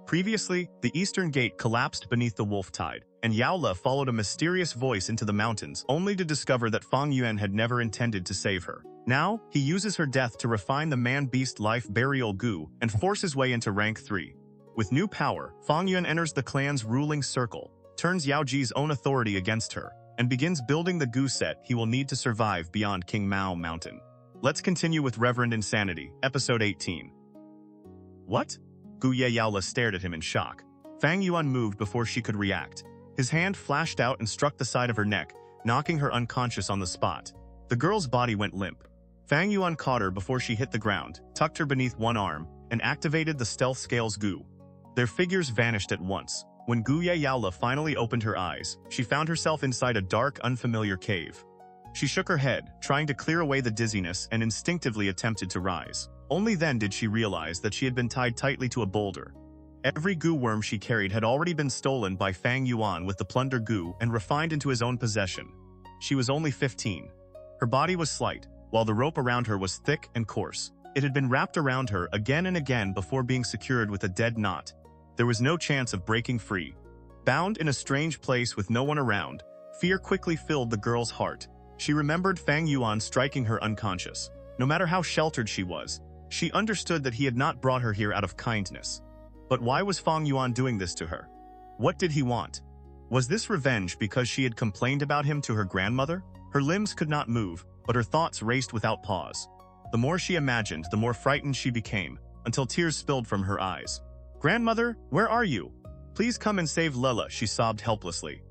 Previously, the eastern gate collapsed beneath the wolf tide, and Yao Le followed a mysterious voice into the mountains, only to discover that Fang Yuan had never intended to save her. Now, he uses her death to refine the man-beast life burial Gu and force his way into rank 3. With new power, Fang Yuan enters the clan's ruling circle, turns Yao Ji's own authority against her, and begins building the Gu set he will need to survive beyond King Mao Mountain. Let's continue with Reverend Insanity, Episode 18. What? Gu Yao Ji stared at him in shock. Fang Yuan moved before she could react. His hand flashed out and struck the side of her neck, knocking her unconscious on the spot. The girl's body went limp. Fang Yuan caught her before she hit the ground, tucked her beneath one arm, and activated the stealth scales Gu. Their figures vanished at once. When Gu Yao Ji finally opened her eyes, she found herself inside a dark, unfamiliar cave. She shook her head, trying to clear away the dizziness, and instinctively attempted to rise. Only then did she realize that she had been tied tightly to a boulder. Every Gu worm she carried had already been stolen by Fang Yuan with the plunder Gu and refined into his own possession. She was only 15. Her body was slight, while the rope around her was thick and coarse. It had been wrapped around her again and again before being secured with a dead knot. There was no chance of breaking free. Bound in a strange place with no one around, fear quickly filled the girl's heart. She remembered Fang Yuan striking her unconscious. No matter how sheltered she was, she understood that he had not brought her here out of kindness. But why was Fang Yuan doing this to her? What did he want? Was this revenge because she had complained about him to her grandmother? Her limbs could not move, but her thoughts raced without pause. The more she imagined, the more frightened she became, until tears spilled from her eyes. "Grandmother, where are you? Please come and save Lela," she sobbed helplessly.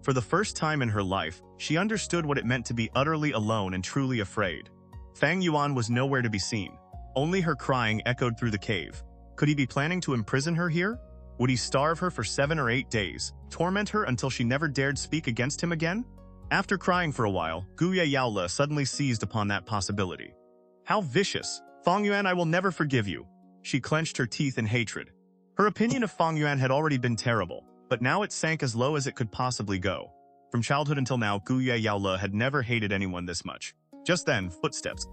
For the first time in her life, she understood what it meant to be utterly alone and truly afraid. Fang Yuan was nowhere to be seen. Only her crying echoed through the cave. Could he be planning to imprison her here? Would he starve her for 7 or 8 days, torment her until she never dared speak against him again? After crying for a while, Gu Yao Ji suddenly seized upon that possibility. How vicious! Fang Yuan, I will never forgive you. She clenched her teeth in hatred. Her opinion of Fang Yuan had already been terrible, but now it sank as low as it could possibly go. From childhood until now, Gu Yao Ji had never hated anyone this much. Just then, footsteps.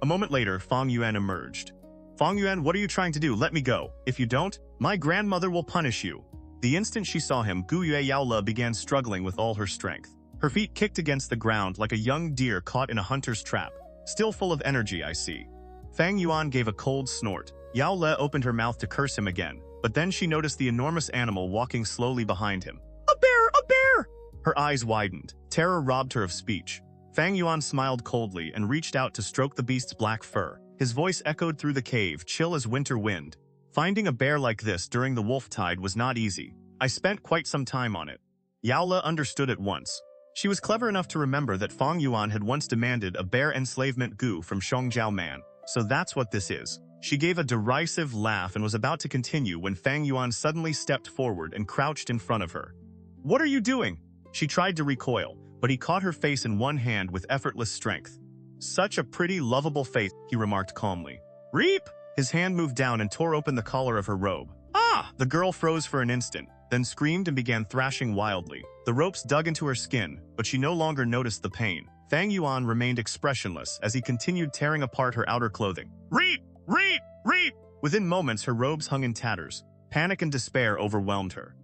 A moment later, Fang Yuan emerged. "Fang Yuan, what are you trying to do? Let me go. If you don't, my grandmother will punish you." The instant she saw him, Gu Yao Ji began struggling with all her strength. Her feet kicked against the ground like a young deer caught in a hunter's trap. "Still full of energy, I see." Fang Yuan gave a cold snort. Yao Le opened her mouth to curse him again, but then she noticed the enormous animal walking slowly behind him. "A bear! A bear!" Her eyes widened. Terror robbed her of speech. Fang Yuan smiled coldly and reached out to stroke the beast's black fur. His voice echoed through the cave, chill as winter wind. Finding a bear like this during the wolf tide was not easy. I spent quite some time on it. Yao Le understood at once. She was clever enough to remember that Fang Yuan had once demanded a bear enslavement Gu from Xianxia man. So that's what this is. She gave a derisive laugh and was about to continue when Fang Yuan suddenly stepped forward and crouched in front of her. "What are you doing?" She tried to recoil, but he caught her face in one hand with effortless strength. "Such a pretty, lovable face," he remarked calmly. "Reap!" His hand moved down and tore open the collar of her robe. "Ah!" The girl froze for an instant, then screamed and began thrashing wildly. The ropes dug into her skin, but she no longer noticed the pain. Fang Yuan remained expressionless as he continued tearing apart her outer clothing. "Reap! Reap! Reap!" Within moments, her robes hung in tatters. Panic and despair overwhelmed her.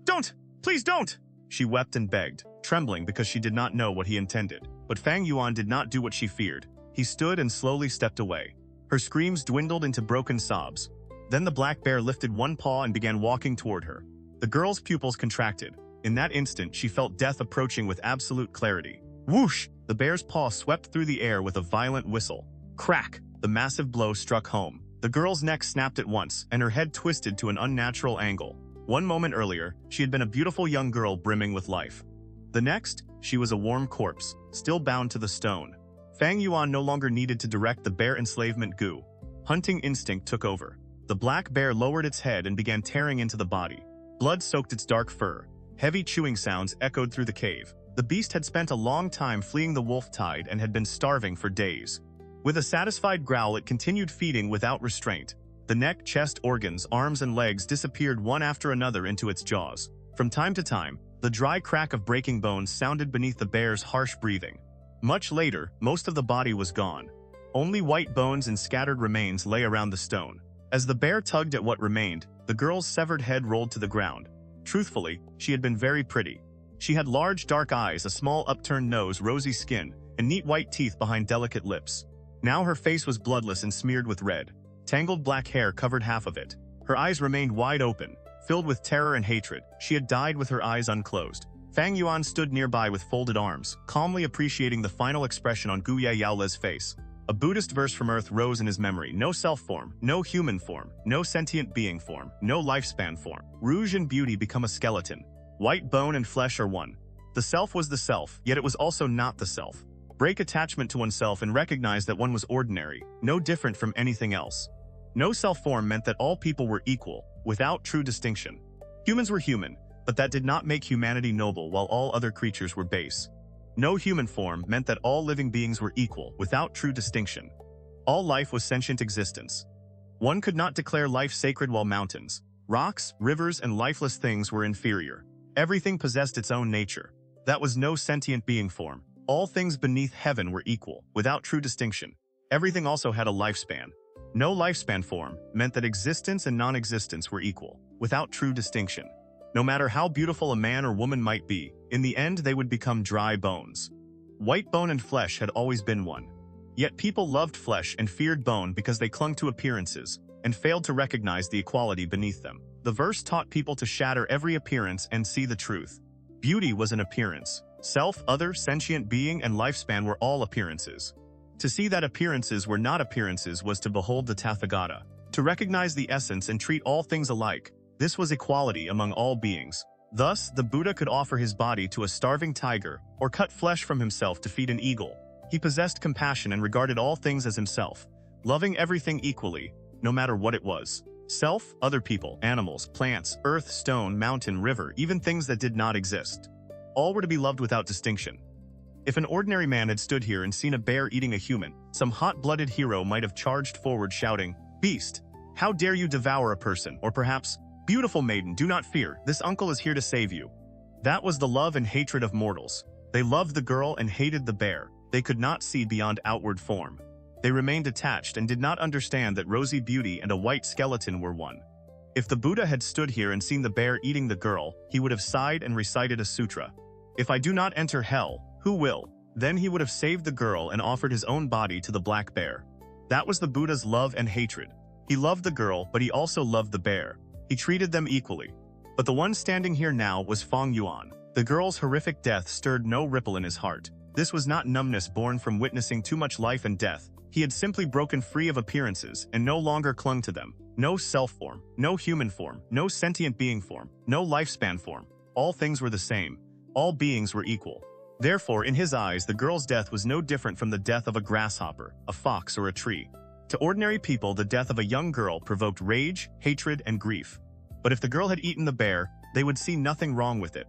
"Don't! Please don't!" She wept and begged, trembling because she did not know what he intended. But Fang Yuan did not do what she feared. He stood and slowly stepped away. Her screams dwindled into broken sobs. Then the black bear lifted one paw and began walking toward her. The girl's pupils contracted. In that instant, she felt death approaching with absolute clarity. Whoosh! The bear's paw swept through the air with a violent whistle. Crack! The massive blow struck home. The girl's neck snapped at once, and her head twisted to an unnatural angle. 1 moment earlier, she had been a beautiful young girl brimming with life. The next, she was a warm corpse, still bound to the stone. Fang Yuan no longer needed to direct the bear enslavement Gu. Hunting instinct took over. The black bear lowered its head and began tearing into the body. Blood soaked its dark fur. Heavy chewing sounds echoed through the cave. The beast had spent a long time fleeing the wolf tide and had been starving for days. With a satisfied growl, it continued feeding without restraint. The neck, chest, organs, arms, and legs disappeared one after another into its jaws. From time to time, the dry crack of breaking bones sounded beneath the bear's harsh breathing. Much later, most of the body was gone. Only white bones and scattered remains lay around the stone. As the bear tugged at what remained, The girl's severed head rolled to the ground. Truthfully, she had been very pretty. She had large dark eyes, a small upturned nose, rosy skin, and neat white teeth behind delicate lips. Now her face was bloodless and smeared with red. Tangled black hair covered half of it. Her eyes remained wide open, filled with terror and hatred. She had died with her eyes unclosed. Fang Yuan stood nearby with folded arms, calmly appreciating the final expression on Gu Yue Chi's face. A Buddhist verse from Earth rose in his memory. No self-form, no human form, no sentient being form, no lifespan form. Rouge and beauty become a skeleton. White bone and flesh are one. The self was the self, yet it was also not the self. Break attachment to oneself and recognize that one was ordinary, no different from anything else. No self-form meant that all people were equal, without true distinction. Humans were human, but that did not make humanity noble while all other creatures were base. No human form meant that all living beings were equal, without true distinction. All life was sentient existence. One could not declare life sacred while mountains, rocks, rivers, and lifeless things were inferior. Everything possessed its own nature. That was no sentient being form. All things beneath heaven were equal, without true distinction. Everything also had a lifespan. No lifespan form meant that existence and non-existence were equal, without true distinction. No matter how beautiful a man or woman might be, in the end they would become dry bones. White bone and flesh had always been one. Yet people loved flesh and feared bone because they clung to appearances, and failed to recognize the equality beneath them. The verse taught people to shatter every appearance and see the truth. Beauty was an appearance. Self, other, sentient being, and lifespan were all appearances. To see that appearances were not appearances was to behold the Tathagata. To recognize the essence and treat all things alike. This was equality among all beings. Thus, the Buddha could offer his body to a starving tiger, or cut flesh from himself to feed an eagle. He possessed compassion and regarded all things as himself, loving everything equally, no matter what it was. Self, other people, animals, plants, earth, stone, mountain, river, even things that did not exist. All were to be loved without distinction. If an ordinary man had stood here and seen a bear eating a human, some hot-blooded hero might have charged forward shouting, "Beast! How dare you devour a person?" Or perhaps, "Beautiful maiden, do not fear, this uncle is here to save you." That was the love and hatred of mortals. They loved the girl and hated the bear. They could not see beyond outward form. They remained attached and did not understand that rosy beauty and a white skeleton were one. If the Buddha had stood here and seen the bear eating the girl, he would have sighed and recited a sutra. "If I do not enter hell, who will?" Then he would have saved the girl and offered his own body to the black bear. That was the Buddha's love and hatred. He loved the girl, but he also loved the bear. He treated them equally. But the one standing here now was Fang Yuan. The girl's horrific death stirred no ripple in his heart. This was not numbness born from witnessing too much life and death. He had simply broken free of appearances and no longer clung to them. No self-form, no human form, no sentient being form, no lifespan form. All things were the same. All beings were equal. Therefore, in his eyes, the girl's death was no different from the death of a grasshopper, a fox, or a tree. To ordinary people, the death of a young girl provoked rage, hatred, and grief. But if the girl had eaten the bear, they would see nothing wrong with it.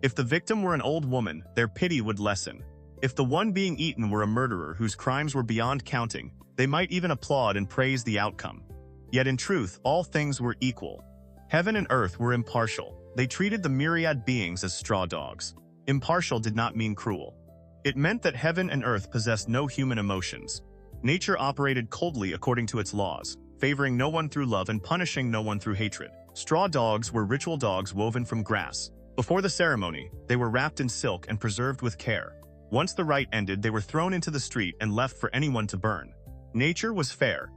If the victim were an old woman, their pity would lessen. If the one being eaten were a murderer whose crimes were beyond counting, they might even applaud and praise the outcome. Yet in truth, all things were equal. Heaven and earth were impartial. They treated the myriad beings as straw dogs. Impartial did not mean cruel. It meant that heaven and earth possessed no human emotions. Nature operated coldly according to its laws, favoring no one through love and punishing no one through hatred. Straw dogs were ritual dogs woven from grass. Before the ceremony, they were wrapped in silk and preserved with care. Once the rite ended, they were thrown into the street and left for anyone to burn. Nature was fair.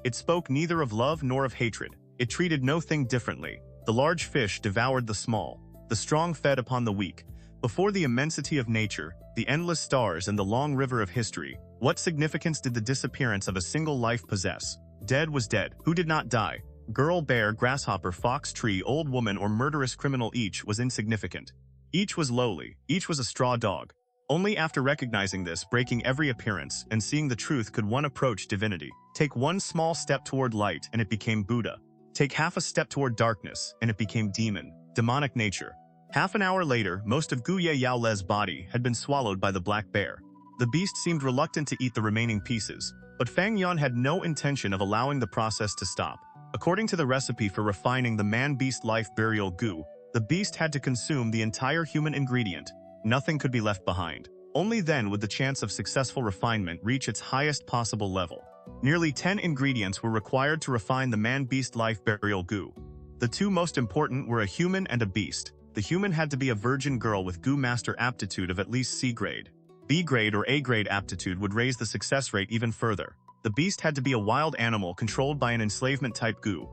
It spoke neither of love nor of hatred. It treated no thing differently. The large fish devoured the small. The strong fed upon the weak. Before the immensity of nature, the endless stars, and the long river of history, what significance did the disappearance of a single life possess? Dead was dead. Who did not die? Girl, bear, grasshopper, fox, tree, old woman, or murderous criminal, each was insignificant. Each was lowly. Each was a straw dog. Only after recognizing this, breaking every appearance, and seeing the truth could one approach divinity. Take one small step toward light, and it became Buddha. Take half a step toward darkness, and it became demon, demonic nature. Half an hour later, most of Gu Yue Chi's body had been swallowed by the black bear. The beast seemed reluctant to eat the remaining pieces, but Fang Yuan had no intention of allowing the process to stop. According to the recipe for refining the man-beast life burial Gu, the beast had to consume the entire human ingredient. Nothing could be left behind. Only then would the chance of successful refinement reach its highest possible level. Nearly 10 ingredients were required to refine the man-beast life burial Gu. The two most important were a human and a beast. The human had to be a virgin girl with Gu Master aptitude of at least C grade. B grade or A grade aptitude would raise the success rate even further. The beast had to be a wild animal controlled by an enslavement-type Gu.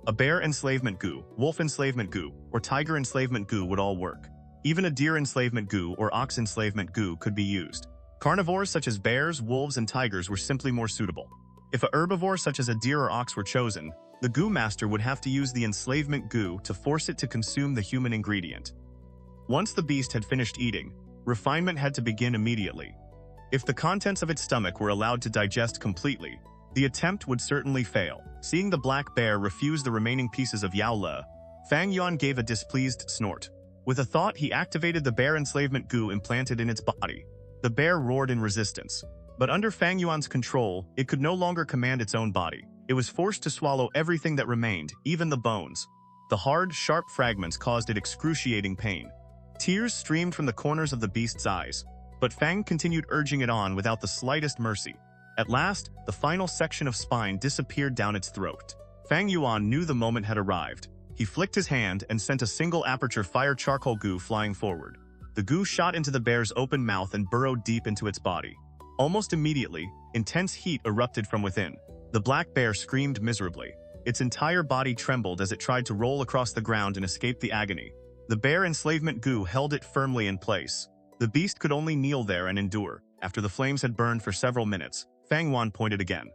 A bear enslavement Gu, wolf enslavement Gu, or tiger enslavement Gu would all work. Even a deer enslavement Gu or ox enslavement Gu could be used. Carnivores such as bears, wolves, and tigers were simply more suitable. If a herbivore such as a deer or ox were chosen, the Gu Master would have to use the enslavement Gu to force it to consume the human ingredient. Once the beast had finished eating, refinement had to begin immediately. If the contents of its stomach were allowed to digest completely, the attempt would certainly fail. Seeing the black bear refuse the remaining pieces of Yao Le, Fang Yuan gave a displeased snort. With a thought, he activated the bear enslavement Gu implanted in its body. The bear roared in resistance. But under Fang Yuan's control, it could no longer command its own body. It was forced to swallow everything that remained, even the bones. The hard, sharp fragments caused it excruciating pain. Tears streamed from the corners of the beast's eyes, but Fang continued urging it on without the slightest mercy. At last, the final section of spine disappeared down its throat. Fang Yuan knew the moment had arrived. He flicked his hand and sent a single aperture fire charcoal Gu flying forward. The Gu shot into the bear's open mouth and burrowed deep into its body. Almost immediately, intense heat erupted from within. The black bear screamed miserably. Its entire body trembled as it tried to roll across the ground and escape the agony. The bear enslavement Gu held it firmly in place. The beast could only kneel there and endure. After the flames had burned for several minutes, Fang Yuan pointed again.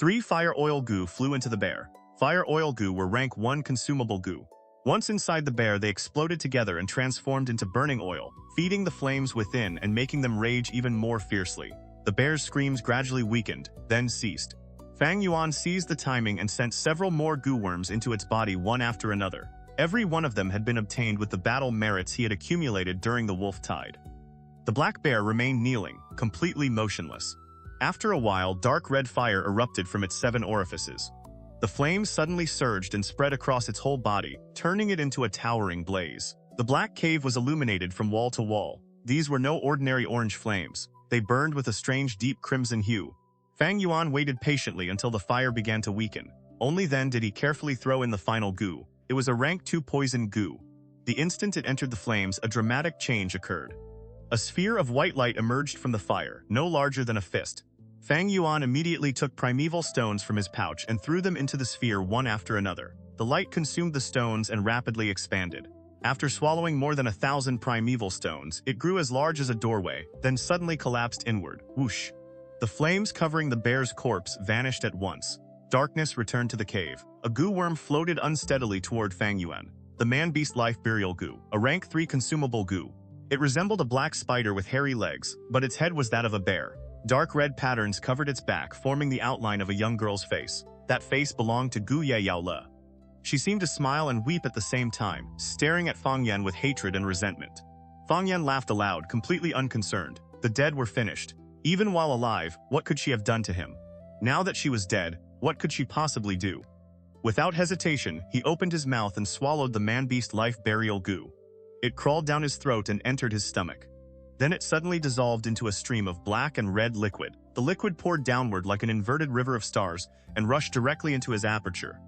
3 fire oil Gu flew into the bear. Fire oil Gu were rank 1 consumable Gu. Once inside the bear, they exploded together and transformed into burning oil, feeding the flames within and making them rage even more fiercely. The bear's screams gradually weakened, then ceased. Fang Yuan seized the timing and sent several more Gu worms into its body one after another. Every one of them had been obtained with the battle merits he had accumulated during the wolf tide. The black bear remained kneeling, completely motionless. After a while, dark red fire erupted from its 7 orifices. The flames suddenly surged and spread across its whole body, turning it into a towering blaze. The black cave was illuminated from wall to wall. These were no ordinary orange flames. They burned with a strange deep crimson hue. Fang Yuan waited patiently until the fire began to weaken. Only then did he carefully throw in the final Gu. It was a rank 2 poison Gu. The instant it entered the flames, a dramatic change occurred. A sphere of white light emerged from the fire, no larger than a fist. Fang Yuan immediately took primeval stones from his pouch and threw them into the sphere one after another. The light consumed the stones and rapidly expanded. After swallowing more than 1,000 primeval stones, it grew as large as a doorway, then suddenly collapsed inward. Whoosh! The flames covering the bear's corpse vanished at once. Darkness returned to the cave. A Gu worm floated unsteadily toward Fang Yuan. The man-beast life burial Gu, a rank 3 consumable Gu. It resembled a black spider with hairy legs, but its head was that of a bear. Dark red patterns covered its back, forming the outline of a young girl's face. That face belonged to Gu Yao Le. She seemed to smile and weep at the same time, staring at Fang Yuan with hatred and resentment. Fang Yuan laughed aloud, completely unconcerned. The dead were finished. Even while alive, what could she have done to him? Now that she was dead, what could she possibly do? Without hesitation, he opened his mouth and swallowed the man-beast life burial Gu. It crawled down his throat and entered his stomach. Then it suddenly dissolved into a stream of black and red liquid. The liquid poured downward like an inverted river of stars and rushed directly into his aperture.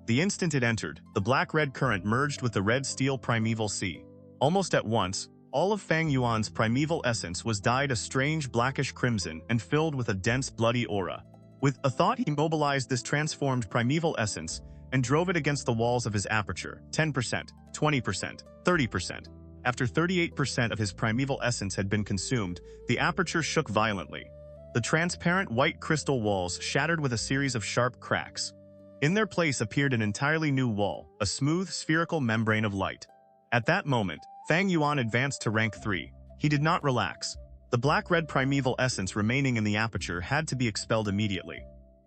The instant it entered, the black-red current merged with the red steel primeval sea. Almost at once, all of Fang Yuan's primeval essence was dyed a strange blackish crimson and filled with a dense bloody aura. With a thought, he mobilized this transformed primeval essence and drove it against the walls of his aperture. 10%, 20%, 30%. After 38% of his primeval essence had been consumed, the aperture shook violently. The transparent white crystal walls shattered with a series of sharp cracks. In their place appeared an entirely new wall, a smooth spherical membrane of light. At that moment, Fang Yuan advanced to rank 3. He did not relax. The black-red primeval essence remaining in the aperture had to be expelled immediately.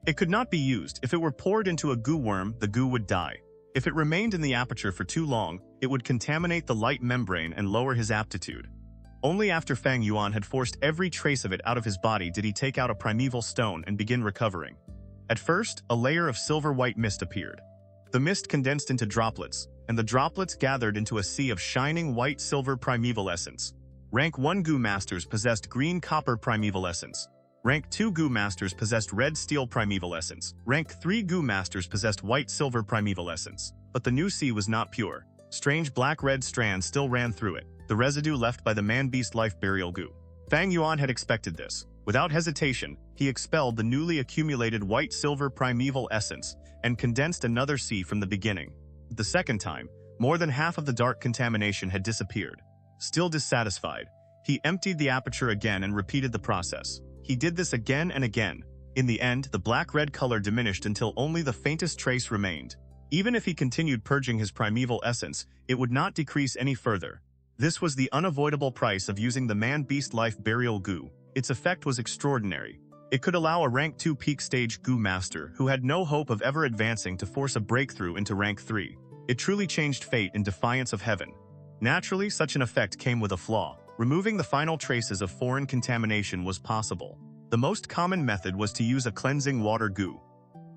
It could not be used. If it were poured into a Gu worm, the Gu would die. If it remained in the aperture for too long, it would contaminate the light membrane and lower his aptitude. Only after Fang Yuan had forced every trace of it out of his body did he take out a primeval stone and begin recovering. At first, a layer of silver-white mist appeared. The mist condensed into droplets, and the droplets gathered into a sea of shining white-silver primeval essence. Rank 1 Gu Masters possessed green-copper primeval essence. Rank 2 Gu Masters possessed red steel primeval essence. Rank 3 Gu Masters possessed white-silver primeval essence. But the new sea was not pure. Strange black-red strands still ran through it, the residue left by the man-beast life burial Gu. Fang Yuan had expected this. Without hesitation, he expelled the newly accumulated white-silver primeval essence and condensed another sea from the beginning. The second time, more than half of the dark contamination had disappeared. Still dissatisfied, he emptied the aperture again and repeated the process. He did this again and again. In the end, the black-red color diminished until only the faintest trace remained. Even if he continued purging his primeval essence, it would not decrease any further. This was the unavoidable price of using the man-beast life burial Gu. Its effect was extraordinary. It could allow a rank 2 peak stage Gu master who had no hope of ever advancing to force a breakthrough into rank 3. It truly changed fate in defiance of heaven. Naturally, such an effect came with a flaw. Removing the final traces of foreign contamination was possible. The most common method was to use a cleansing water Gu.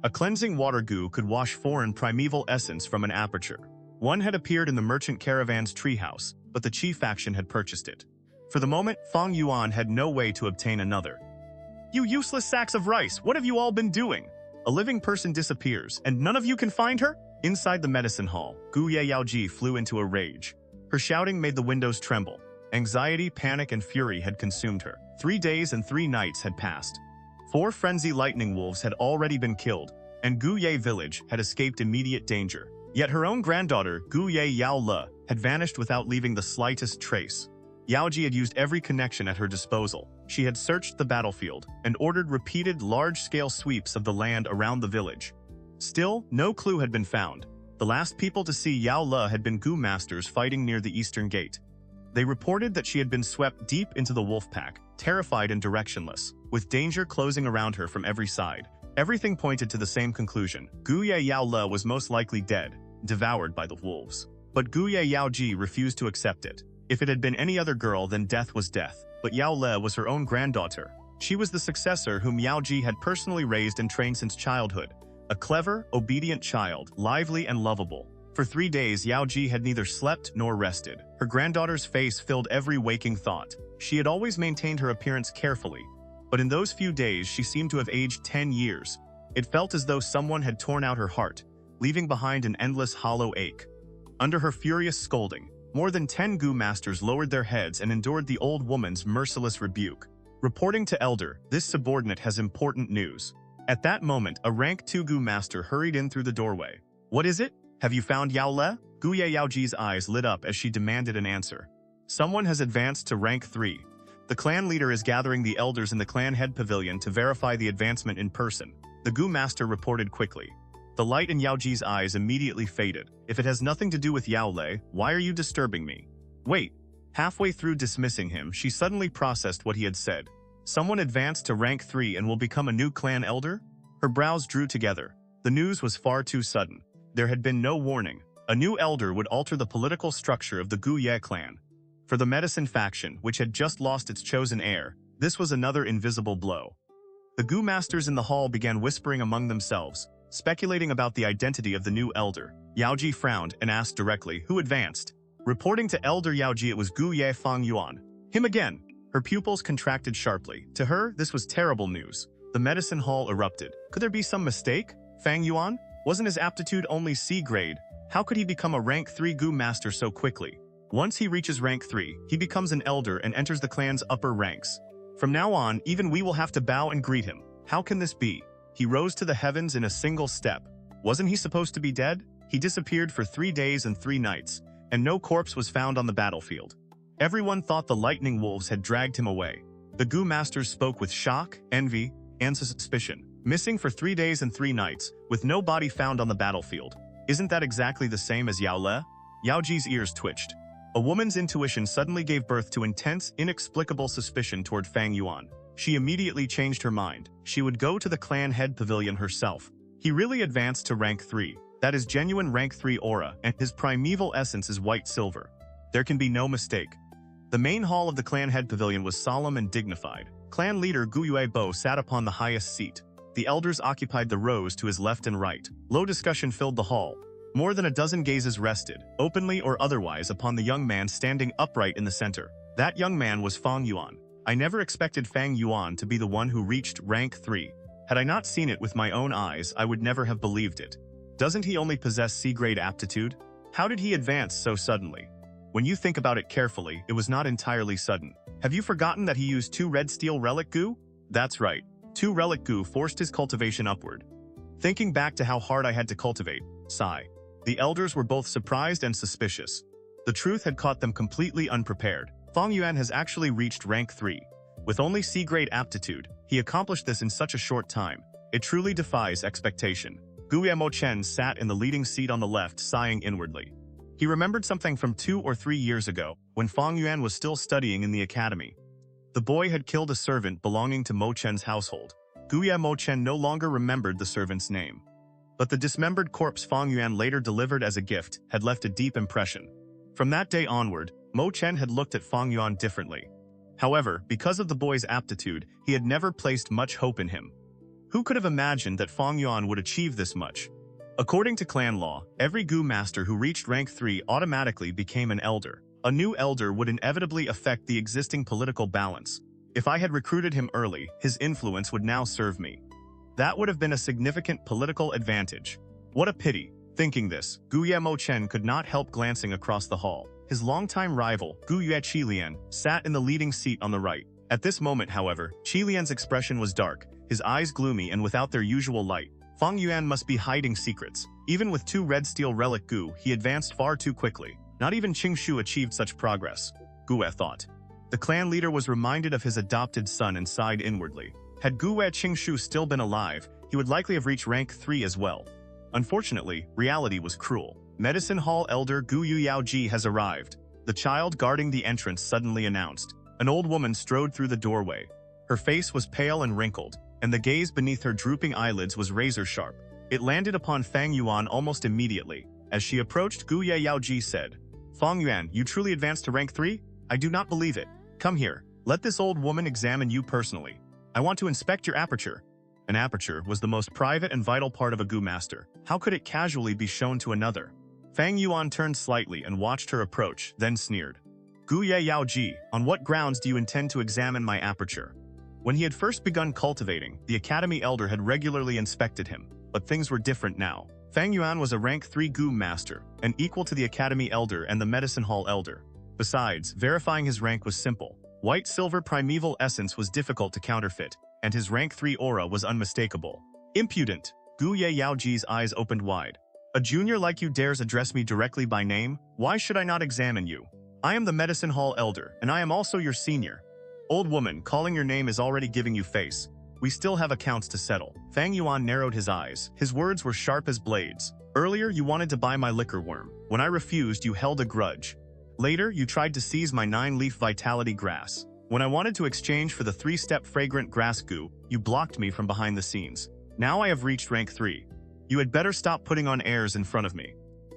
A cleansing water Gu could wash foreign primeval essence from an aperture. One had appeared in the merchant caravan's treehouse, but the chief faction had purchased it. For the moment, Fang Yuan had no way to obtain another. "You useless sacks of rice, what have you all been doing? A living person disappears, and none of you can find her?" Inside the medicine hall, Yue Yao Ji flew into a rage. Her shouting made the windows tremble. Anxiety, panic, and fury had consumed her. 3 days and 3 nights had passed. 4 frenzy lightning wolves had already been killed, and Gu Ye village had escaped immediate danger. Yet her own granddaughter, Gu Yao Ji, had vanished without leaving the slightest trace. Yao Ji had used every connection at her disposal. She had searched the battlefield and ordered repeated large-scale sweeps of the land around the village. Still, no clue had been found. The last people to see Yao Ji had been Gu masters fighting near the eastern gate. They reported that she had been swept deep into the wolf pack, terrified and directionless, with danger closing around her from every side. Everything pointed to the same conclusion. Gu Yao Ji was most likely dead, devoured by the wolves. But Gu Yao Ji refused to accept it. If it had been any other girl, then death was death. But Yao Ji was her own granddaughter. She was the successor whom Yao Ji had personally raised and trained since childhood. A clever, obedient child, lively and lovable. For 3 days, Yao Ji had neither slept nor rested. Her granddaughter's face filled every waking thought. She had always maintained her appearance carefully, but in those few days she seemed to have aged 10 years. It felt as though someone had torn out her heart, leaving behind an endless hollow ache. Under her furious scolding, more than 10 Gu masters lowered their heads and endured the old woman's merciless rebuke. Reporting to Elder, this subordinate has important news. At that moment, a rank 2 Gu master hurried in through the doorway. "What is it? Have you found Yao Ji?" Gu Yao Ji's eyes lit up as she demanded an answer. "Someone has advanced to rank 3. The clan leader is gathering the elders in the clan head pavilion to verify the advancement in person," the Gu master reported quickly. The light in Yao Ji's eyes immediately faded. "If it has nothing to do with Yao Ji, why are you disturbing me?" "Wait." Halfway through dismissing him, she suddenly processed what he had said. Someone advanced to rank 3 and will become a new clan elder? Her brows drew together. The news was far too sudden. There had been no warning. A new elder would alter the political structure of the Gu Ye clan. For the medicine faction, which had just lost its chosen heir, this was another invisible blow. The Gu masters in the hall began whispering among themselves, speculating about the identity of the new elder. Yao Ji frowned and asked directly, "Who advanced?" Reporting to Elder Yao Ji, it was Gu Ye Fang Yuan. "Him again." Her pupils contracted sharply. To her, this was terrible news. The medicine hall erupted. Could there be some mistake? Fang Yuan? Wasn't his aptitude only C grade? How could he become a rank 3 Gu master so quickly? Once he reaches rank 3, he becomes an elder and enters the clan's upper ranks. From now on, even we will have to bow and greet him. How can this be? He rose to the heavens in a single step. Wasn't he supposed to be dead? He disappeared for 3 days and 3 nights, and no corpse was found on the battlefield. Everyone thought the lightning wolves had dragged him away. The Gu masters spoke with shock, envy, and suspicion. Missing for 3 days and 3 nights, with no body found on the battlefield. Isn't that exactly the same as Yao Ji? Yao Ji's ears twitched. A woman's intuition suddenly gave birth to intense, inexplicable suspicion toward Fang Yuan. She immediately changed her mind. She would go to the clan head pavilion herself. He really advanced to rank 3. That is genuine rank 3 aura, and his primeval essence is white silver. There can be no mistake. The main hall of the clan head pavilion was solemn and dignified. Clan leader Gu Yue Bo sat upon the highest seat. The elders occupied the rows to his left and right. Low discussion filled the hall. More than a dozen gazes rested, openly or otherwise, upon the young man standing upright in the center. That young man was Fang Yuan. I never expected Fang Yuan to be the one who reached rank 3. Had I not seen it with my own eyes, I would never have believed it. Doesn't he only possess C-grade aptitude? How did he advance so suddenly? When you think about it carefully, it was not entirely sudden. Have you forgotten that he used 2 red steel relic Gu? That's right. 2 relic Gu forced his cultivation upward. Thinking back to how hard I had to cultivate, sigh. The elders were both surprised and suspicious. The truth had caught them completely unprepared. Fang Yuan has actually reached rank 3. With only C-grade aptitude, he accomplished this in such a short time. It truly defies expectation. Gu Yue Chen sat in the leading seat on the left, sighing inwardly. He remembered something from 2 or 3 years ago, when Fang Yuan was still studying in the academy. The boy had killed a servant belonging to Mo Chen's household. Gu Yue Chen no longer remembered the servant's name. But the dismembered corpse Fang Yuan later delivered as a gift had left a deep impression. From that day onward, Mo Chen had looked at Fang Yuan differently. However, because of the boy's aptitude, he had never placed much hope in him. Who could have imagined that Fang Yuan would achieve this much? According to clan law, every Gu master who reached rank 3 automatically became an elder. A new elder would inevitably affect the existing political balance. If I had recruited him early, his influence would now serve me. That would have been a significant political advantage. What a pity. Thinking this, Gu Yue Chen could not help glancing across the hall. His longtime rival, Gu Yue Chi Lian, sat in the leading seat on the right. At this moment, however, Chi Lian's expression was dark, his eyes gloomy and without their usual light. Fang Yuan must be hiding secrets. Even with 2 red steel relic Gu, he advanced far too quickly. Not even Qingshu achieved such progress, Gu Yue thought. The clan leader was reminded of his adopted son and sighed inwardly. Had Gu Yue Qingshu still been alive, he would likely have reached rank 3 as well. Unfortunately, reality was cruel. Medicine Hall Elder Gu Yao Ji has arrived. The child guarding the entrance suddenly announced. An old woman strode through the doorway. Her face was pale and wrinkled, and the gaze beneath her drooping eyelids was razor-sharp. It landed upon Fang Yuan almost immediately. As she approached, Gu Yao Ji said, "Fang Yuan, you truly advanced to rank 3? I do not believe it. Come here. Let this old woman examine you personally. I want to inspect your aperture." An aperture was the most private and vital part of a Gu master. How could it casually be shown to another? Fang Yuan turned slightly and watched her approach, then sneered. "Gu Yao Ji, on what grounds do you intend to examine my aperture?" When he had first begun cultivating, the academy elder had regularly inspected him, but things were different now. Fang Yuan was a rank 3 Gu master, and equal to the academy elder and the medicine hall elder. Besides, verifying his rank was simple. White-silver primeval essence was difficult to counterfeit, and his rank 3 aura was unmistakable. Impudent! Gu Yao Ji's eyes opened wide. A junior like you dares address me directly by name? Why should I not examine you? I am the medicine hall elder, and I am also your senior. Old woman, calling your name is already giving you face. We still have accounts to settle. Fang Yuan narrowed his eyes. His words were sharp as blades. Earlier, you wanted to buy my liquor worm. When I refused, you held a grudge. Later, you tried to seize my 9-leaf vitality grass. When I wanted to exchange for the 3-step fragrant grass Gu, you blocked me from behind the scenes. Now I have reached rank 3. You had better stop putting on airs in front of me.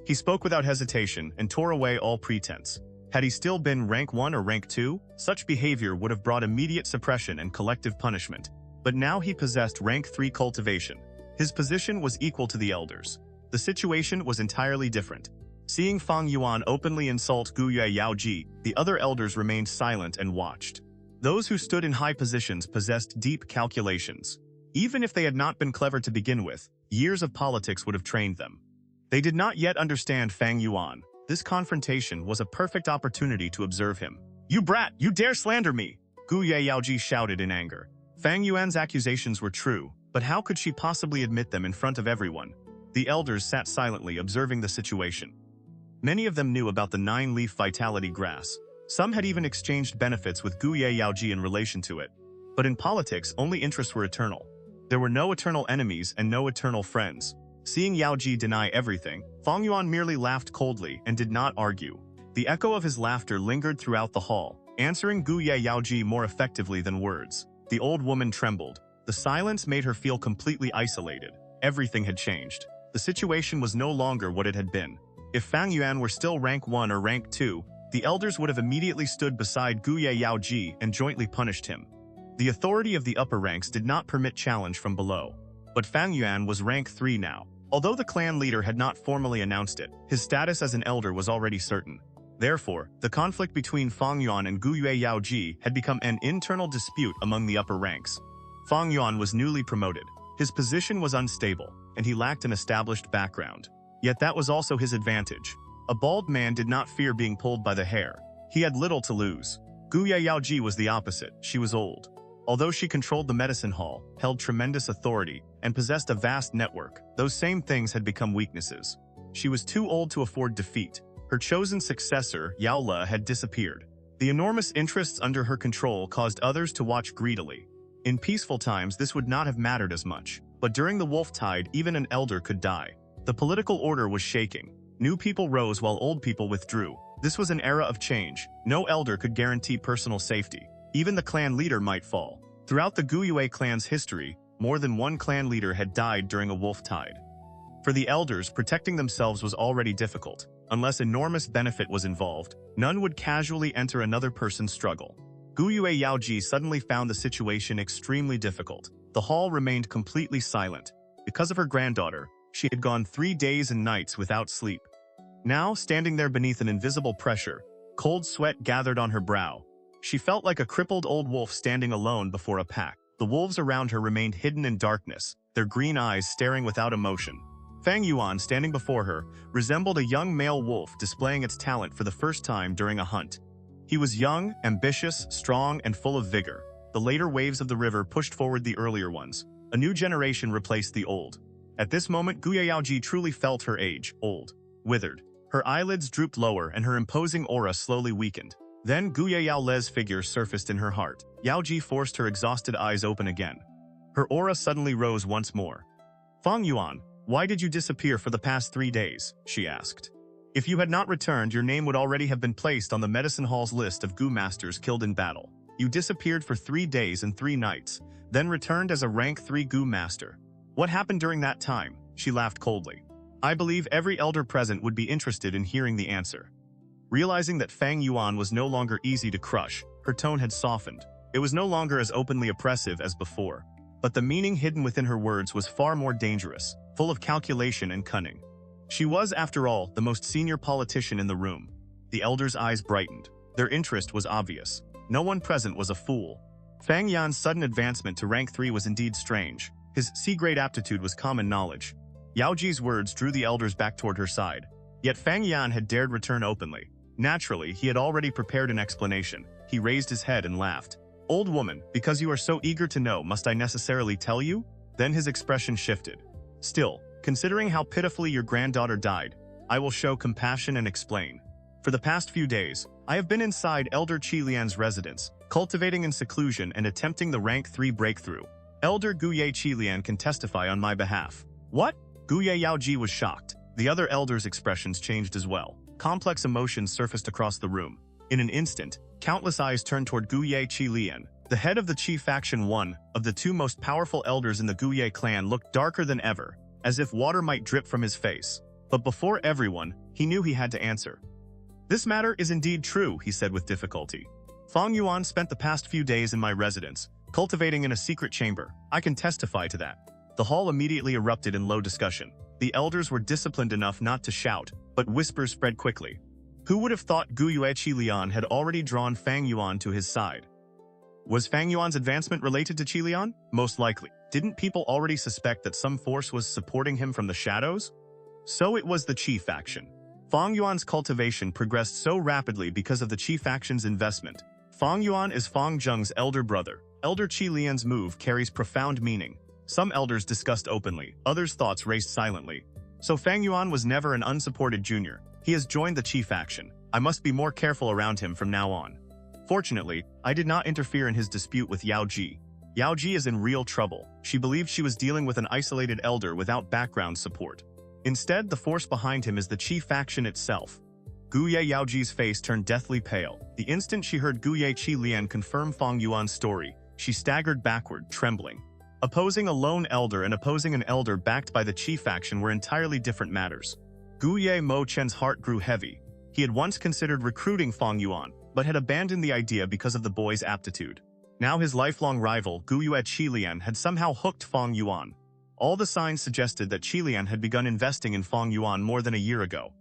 He spoke without hesitation and tore away all pretense. Had he still been rank 1 or rank 2, such behavior would have brought immediate suppression and collective punishment. But now he possessed rank 3 cultivation. His position was equal to the elders. The situation was entirely different. Seeing Fang Yuan openly insult Gu Yao Ji, the other elders remained silent and watched. Those who stood in high positions possessed deep calculations. Even if they had not been clever to begin with, years of politics would have trained them. They did not yet understand Fang Yuan. This confrontation was a perfect opportunity to observe him. "You brat! You dare slander me!" Gu Yao Ji shouted in anger. Fang Yuan's accusations were true, but how could she possibly admit them in front of everyone? The elders sat silently observing the situation. Many of them knew about the 9-leaf vitality grass. Some had even exchanged benefits with Gu Yao Ji in relation to it. But in politics, only interests were eternal. There were no eternal enemies and no eternal friends. Seeing Yao Ji deny everything, Fang Yuan merely laughed coldly and did not argue. The echo of his laughter lingered throughout the hall, answering Gu Yao Ji more effectively than words. The old woman trembled. The silence made her feel completely isolated. Everything had changed. The situation was no longer what it had been. If Fang Yuan were still rank 1 or rank 2, the elders would have immediately stood beside Gu Yao Ji and jointly punished him. The authority of the upper ranks did not permit challenge from below. But Fang Yuan was rank 3 now. Although the clan leader had not formally announced it, his status as an elder was already certain. Therefore, the conflict between Fang Yuan and Gu Yao Ji had become an internal dispute among the upper ranks. Fang Yuan was newly promoted. His position was unstable, and he lacked an established background. Yet that was also his advantage. A bald man did not fear being pulled by the hair. He had little to lose. Gu Yao Ji was the opposite. She was old. Although she controlled the medicine hall, held tremendous authority, and possessed a vast network, those same things had become weaknesses. She was too old to afford defeat. Her chosen successor, Yao Le, had disappeared. The enormous interests under her control caused others to watch greedily. In peaceful times, this would not have mattered as much, but during the wolf tide, even an elder could die. The political order was shaking. New people rose while old people withdrew. This was an era of change. No elder could guarantee personal safety. Even the clan leader might fall. Throughout the Gu Yue clan's history, more than one clan leader had died during a wolf tide. For the elders, protecting themselves was already difficult. Unless enormous benefit was involved, none would casually enter another person's struggle. Gu Yue Ji suddenly found the situation extremely difficult. The hall remained completely silent. Because of her granddaughter, she had gone 3 days and nights without sleep. Now, standing there beneath an invisible pressure, cold sweat gathered on her brow. She felt like a crippled old wolf standing alone before a pack. The wolves around her remained hidden in darkness, their green eyes staring without emotion. Fang Yuan, standing before her, resembled a young male wolf displaying its talent for the first time during a hunt. He was young, ambitious, strong, and full of vigor. The later waves of the river pushed forward the earlier ones. A new generation replaced the old. At this moment, Gu Yue Ji truly felt her age, old, withered. Her eyelids drooped lower and her imposing aura slowly weakened. Then Gu Le's figure surfaced in her heart. Yao Ji forced her exhausted eyes open again. Her aura suddenly rose once more. Fang Yuan, why did you disappear for the past 3 days? She asked. If you had not returned, your name would already have been placed on the medicine hall's list of Gu masters killed in battle. You disappeared for 3 days and 3 nights, then returned as a rank 3 Gu master. What happened during that time? She laughed coldly. I believe every elder present would be interested in hearing the answer. Realizing that Fang Yuan was no longer easy to crush, her tone had softened. It was no longer as openly oppressive as before. But the meaning hidden within her words was far more dangerous, full of calculation and cunning. She was, after all, the most senior politician in the room. The elders' eyes brightened. Their interest was obvious. No one present was a fool. Fang Yuan's sudden advancement to rank 3 was indeed strange. His C-grade aptitude was common knowledge. Yao Ji's words drew the elders back toward her side. Yet Fang Yuan had dared return openly. Naturally, he had already prepared an explanation. He raised his head and laughed. Old woman, because you are so eager to know, must I necessarily tell you? Then his expression shifted. Still, considering how pitifully your granddaughter died, I will show compassion and explain. For the past few days, I have been inside Elder Chi Lian's residence, cultivating in seclusion and attempting the rank 3 breakthrough. Elder Gu Yue Chi Lian can testify on my behalf. What? Gu Yao Ji was shocked. The other elders' expressions changed as well. Complex emotions surfaced across the room. In an instant, countless eyes turned toward Gu Yue Chi Lian. The head of the Chi faction, one of the 2 most powerful elders in the Gu Yue clan, looked darker than ever, as if water might drip from his face. But before everyone, he knew he had to answer. This matter is indeed true, he said with difficulty. Fang Yuan spent the past few days in my residence, cultivating in a secret chamber. I can testify to that. The hall immediately erupted in low discussion. The elders were disciplined enough not to shout, but whispers spread quickly. Who would have thought Gu Yue Chi Lian had already drawn Fang Yuan to his side? Was Fang Yuan's advancement related to Chi Lian? Most likely. Didn't people already suspect that some force was supporting him from the shadows? So it was the Chi faction. Fang Yuan's cultivation progressed so rapidly because of the Chi faction's investment. Fang Yuan is Fang Zheng's elder brother. Elder Chi Lian's move carries profound meaning. Some elders discussed openly, others' thoughts raced silently. So Fang Yuan was never an unsupported junior. He has joined the Chi faction. I must be more careful around him from now on. Fortunately, I did not interfere in his dispute with Yao Ji. Yao Ji is in real trouble. She believed she was dealing with an isolated elder without background support. Instead, the force behind him is the Chi faction itself. Gu Yue Ji's face turned deathly pale. The instant she heard Gu Yue Chi Lian confirm Fang Yuan's story, she staggered backward, trembling. Opposing a lone elder and opposing an elder backed by the Chi faction were entirely different matters. Gu Ye Mo Chen's heart grew heavy. He had once considered recruiting Fang Yuan, but had abandoned the idea because of the boy's aptitude. Now his lifelong rival, Gu Yue Chi Lian, had somehow hooked Fang Yuan. All the signs suggested that Chi Lian had begun investing in Fang Yuan more than a year ago.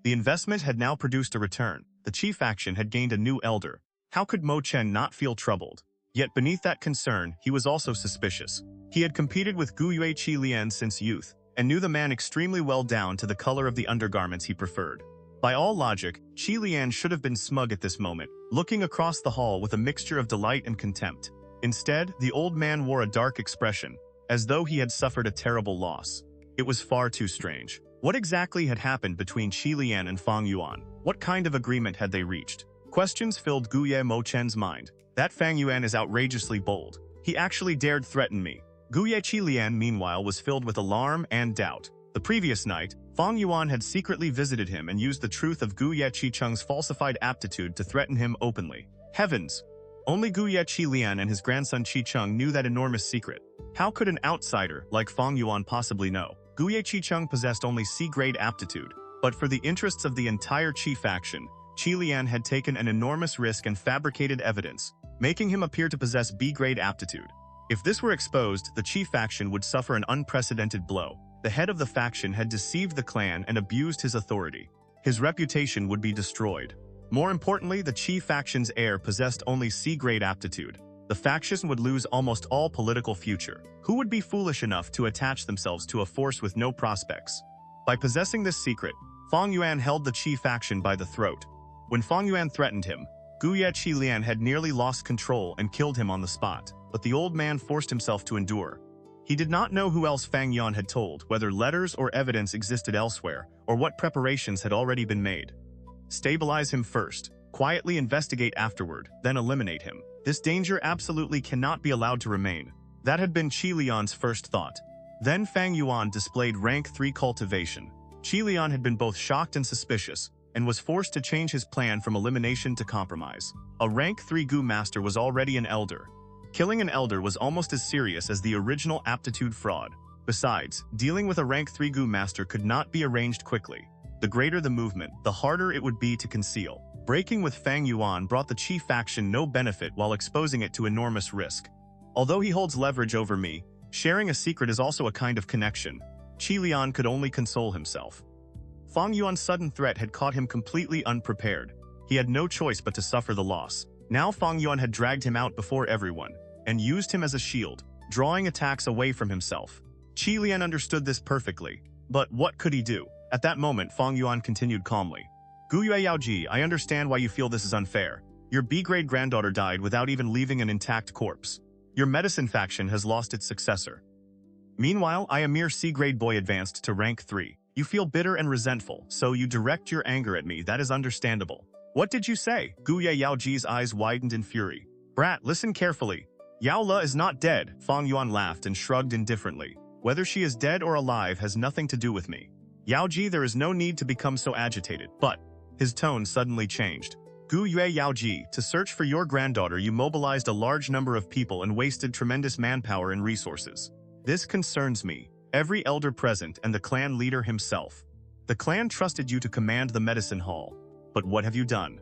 The investment had now produced a return. The Chi faction had gained a new elder. How could Mo Chen not feel troubled? Yet beneath that concern, he was also suspicious. He had competed with Gu Yue Chi Lian since youth, and knew the man extremely well down to the color of the undergarments he preferred. By all logic, Chi Lian should have been smug at this moment, looking across the hall with a mixture of delight and contempt. Instead, the old man wore a dark expression, as though he had suffered a terrible loss. It was far too strange. What exactly had happened between Chi Lian and Fang Yuan? What kind of agreement had they reached? Questions filled Gu Ye Mo Chen's mind. That Fang Yuan is outrageously bold. He actually dared threaten me. Gu Yue Chi Lian, meanwhile, was filled with alarm and doubt. The previous night, Fang Yuan had secretly visited him and used the truth of Gu Yue Chi Cheng's falsified aptitude to threaten him openly. Heavens! Only Gu Yue Chi Lian and his grandson Chi Cheng knew that enormous secret. How could an outsider like Fang Yuan possibly know? Gu Yue Chi Cheng possessed only C-grade aptitude, but for the interests of the entire Qi faction, Chi Lian had taken an enormous risk and fabricated evidence, making him appear to possess B-grade aptitude. If this were exposed, the Qi faction would suffer an unprecedented blow. The head of the faction had deceived the clan and abused his authority. His reputation would be destroyed. More importantly, the Qi faction's heir possessed only C-grade aptitude. The faction would lose almost all political future. Who would be foolish enough to attach themselves to a force with no prospects? By possessing this secret, Fang Yuan held the Qi faction by the throat. When Fang Yuan threatened him, Gu Yue Chi Lian had nearly lost control and killed him on the spot, but the old man forced himself to endure. He did not know who else Fang Yuan had told, whether letters or evidence existed elsewhere, or what preparations had already been made. Stabilize him first, quietly investigate afterward, then eliminate him. This danger absolutely cannot be allowed to remain. That had been Chi Lian's first thought. Then Fang Yuan displayed rank 3 cultivation. Chi Lian had been both shocked and suspicious, and was forced to change his plan from elimination to compromise. A rank 3 Gu master was already an elder. Killing an elder was almost as serious as the original aptitude fraud. Besides, dealing with a rank 3 Gu master could not be arranged quickly. The greater the movement, the harder it would be to conceal. Breaking with Fang Yuan brought the Qi faction no benefit while exposing it to enormous risk. Although he holds leverage over me, sharing a secret is also a kind of connection. Chi Lian could only console himself. Fang Yuan's sudden threat had caught him completely unprepared. He had no choice but to suffer the loss. Now Fang Yuan had dragged him out before everyone, and used him as a shield, drawing attacks away from himself. Chi Lian understood this perfectly, but what could he do? At that moment, Fang Yuan continued calmly. Gu Yao Ji, I understand why you feel this is unfair. Your B-grade granddaughter died without even leaving an intact corpse. Your medicine faction has lost its successor. Meanwhile, I, a mere C-grade boy, advanced to rank 3. You feel bitter and resentful, so you direct your anger at me. That is understandable. What did you say? Gu Yao Ji's eyes widened in fury. Brat, listen carefully. Yao Le is not dead. Fang Yuan laughed and shrugged indifferently. Whether she is dead or alive has nothing to do with me. Yao Ji, there is no need to become so agitated, but... His tone suddenly changed. Gu Yue Ji, to search for your granddaughter you mobilized a large number of people and wasted tremendous manpower and resources. This concerns me, every elder present and the clan leader himself. The clan trusted you to command the medicine hall. But what have you done?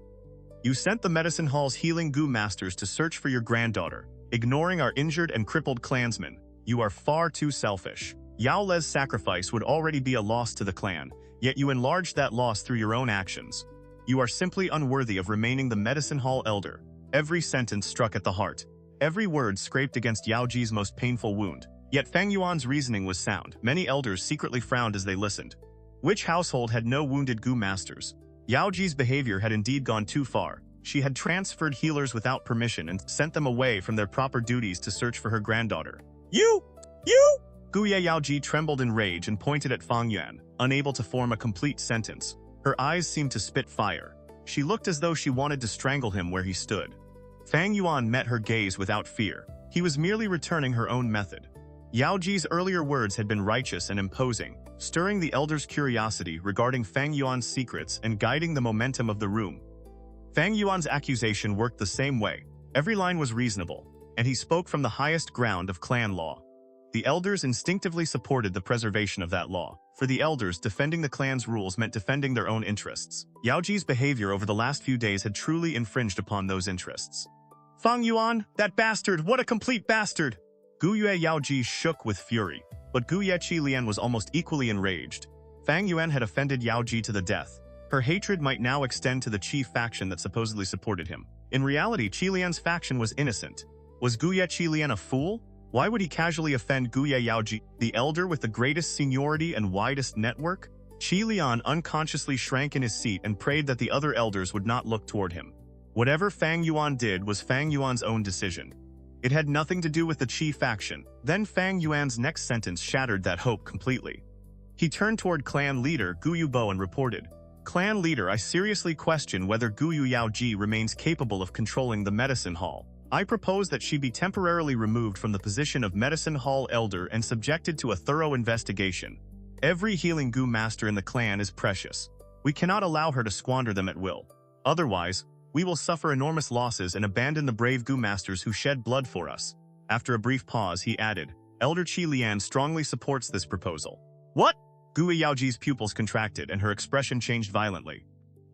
You sent the medicine hall's healing Gu masters to search for your granddaughter, ignoring our injured and crippled clansmen. You are far too selfish. Yao Le's sacrifice would already be a loss to the clan, yet you enlarged that loss through your own actions. You are simply unworthy of remaining the medicine hall elder. Every sentence struck at the heart. Every word scraped against Yao Ji's most painful wound. Yet Fang Yuan's reasoning was sound. Many elders secretly frowned as they listened. Which household had no wounded Gu masters? Yao Ji's behavior had indeed gone too far. She had transferred healers without permission and sent them away from their proper duties to search for her granddaughter. You! Gu Yao Ji trembled in rage and pointed at Fang Yuan, unable to form a complete sentence. Her eyes seemed to spit fire. She looked as though she wanted to strangle him where he stood. Fang Yuan met her gaze without fear. He was merely returning her own method. Yao Ji's earlier words had been righteous and imposing, stirring the elder's curiosity regarding Fang Yuan's secrets and guiding the momentum of the room. Fang Yuan's accusation worked the same way. Every line was reasonable, and he spoke from the highest ground of clan law. The elders instinctively supported the preservation of that law. For the elders, defending the clan's rules meant defending their own interests. Yao Ji's behavior over the last few days had truly infringed upon those interests. Fang Yuan, that bastard, what a complete bastard! Gu Yue Ji shook with fury, but Gu Yue Chi Lian was almost equally enraged. Fang Yuan had offended Yao Ji to the death. Her hatred might now extend to the Qi faction that supposedly supported him. In reality, Chi Lian's faction was innocent. Was Gu Yue Chi Lian a fool? Why would he casually offend Gu Yao Ji, the elder with the greatest seniority and widest network? Chi Lian unconsciously shrank in his seat and prayed that the other elders would not look toward him. Whatever Fang Yuan did was Fang Yuan's own decision. It had nothing to do with the Qi faction. Then Fang Yuan's next sentence shattered that hope completely. He turned toward clan leader Gu Yubo and reported, "Clan leader, I seriously question whether Gu Yao Ji remains capable of controlling the medicine hall. I propose that she be temporarily removed from the position of medicine hall elder and subjected to a thorough investigation. Every healing Gu master in the clan is precious. We cannot allow her to squander them at will. Otherwise, we will suffer enormous losses and abandon the brave Gu masters who shed blood for us." After a brief pause, he added, "Elder Chi Lian strongly supports this proposal." "What?" Gu Yao Ji's pupils contracted and her expression changed violently.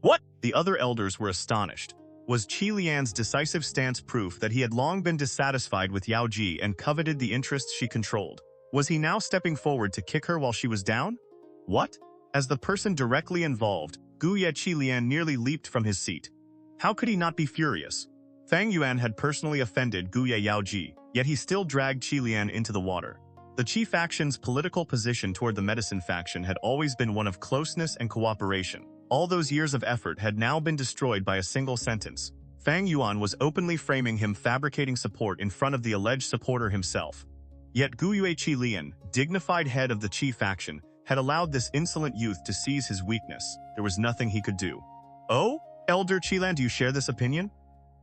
"What?" The other elders were astonished. Was Chi Lian's decisive stance proof that he had long been dissatisfied with Yao Ji and coveted the interests she controlled? Was he now stepping forward to kick her while she was down? What? As the person directly involved, Gu Yue Chi Lian nearly leaped from his seat. How could he not be furious? Fang Yuan had personally offended Gu Yao Ji, yet he still dragged Chi Lian into the water. The Qi faction's political position toward the medicine faction had always been one of closeness and cooperation. All those years of effort had now been destroyed by a single sentence. Fang Yuan was openly framing him fabricating support in front of the alleged supporter himself. Yet Gu Yue Chi Lian, dignified head of the Qi faction, had allowed this insolent youth to seize his weakness. There was nothing he could do. "Oh? Elder Chi Lian, do you share this opinion?"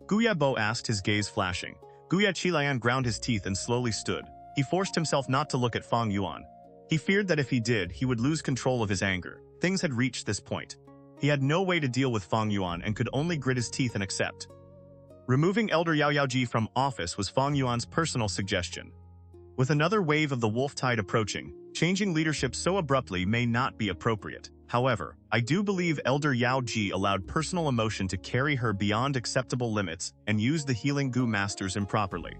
Gu Yabo asked, his gaze flashing. Gu Yue Chi Lian ground his teeth and slowly stood. He forced himself not to look at Fang Yuan. He feared that if he did, he would lose control of his anger. Things had reached this point. He had no way to deal with Fang Yuan and could only grit his teeth and accept. Removing Elder Yao Ji from office was Fang Yuan's personal suggestion. With another wave of the wolf tide approaching, changing leadership so abruptly may not be appropriate. However, I do believe Elder Yao Ji allowed personal emotion to carry her beyond acceptable limits and used the healing Gu masters improperly.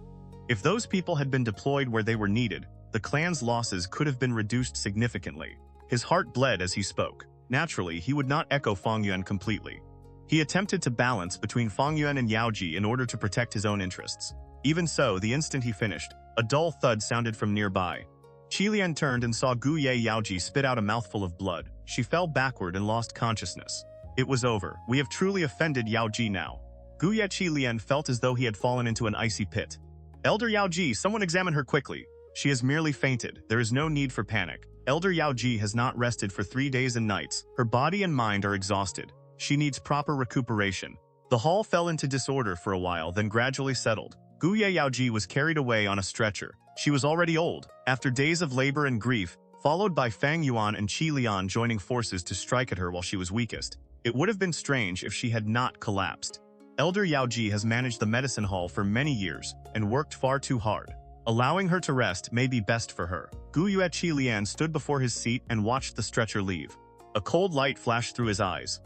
If those people had been deployed where they were needed, the clan's losses could have been reduced significantly. His heart bled as he spoke. Naturally, he would not echo Fang Yuan completely. He attempted to balance between Fang Yuan and Yao Ji in order to protect his own interests. Even so, the instant he finished, a dull thud sounded from nearby. Chi Lian turned and saw Gu Yao Ji spit out a mouthful of blood. She fell backward and lost consciousness. It was over. We have truly offended Yao Ji now. Gu Yue Chi Lian felt as though he had fallen into an icy pit. "Elder Yao Ji, someone examine her quickly. She has merely fainted. There is no need for panic. Elder Yao Ji has not rested for 3 days and nights. Her body and mind are exhausted. She needs proper recuperation." The hall fell into disorder for a while, then gradually settled. Gu Yao Ji was carried away on a stretcher. She was already old. After days of labor and grief, followed by Fang Yuan and Chi Lian joining forces to strike at her while she was weakest, it would have been strange if she had not collapsed. Elder Yao Ji has managed the medicine hall for many years and worked far too hard. Allowing her to rest may be best for her. Gu Yue Chi Lian stood before his seat and watched the stretcher leave. A cold light flashed through his eyes.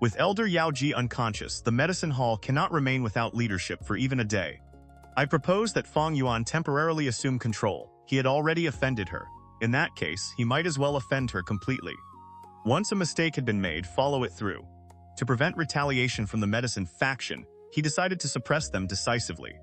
With Elder Yao Ji unconscious, the medicine hall cannot remain without leadership for even a day. I propose that Fang Yuan temporarily assume control. He had already offended her. In that case, he might as well offend her completely. Once a mistake had been made, follow it through. To prevent retaliation from the medicine faction, he decided to suppress them decisively.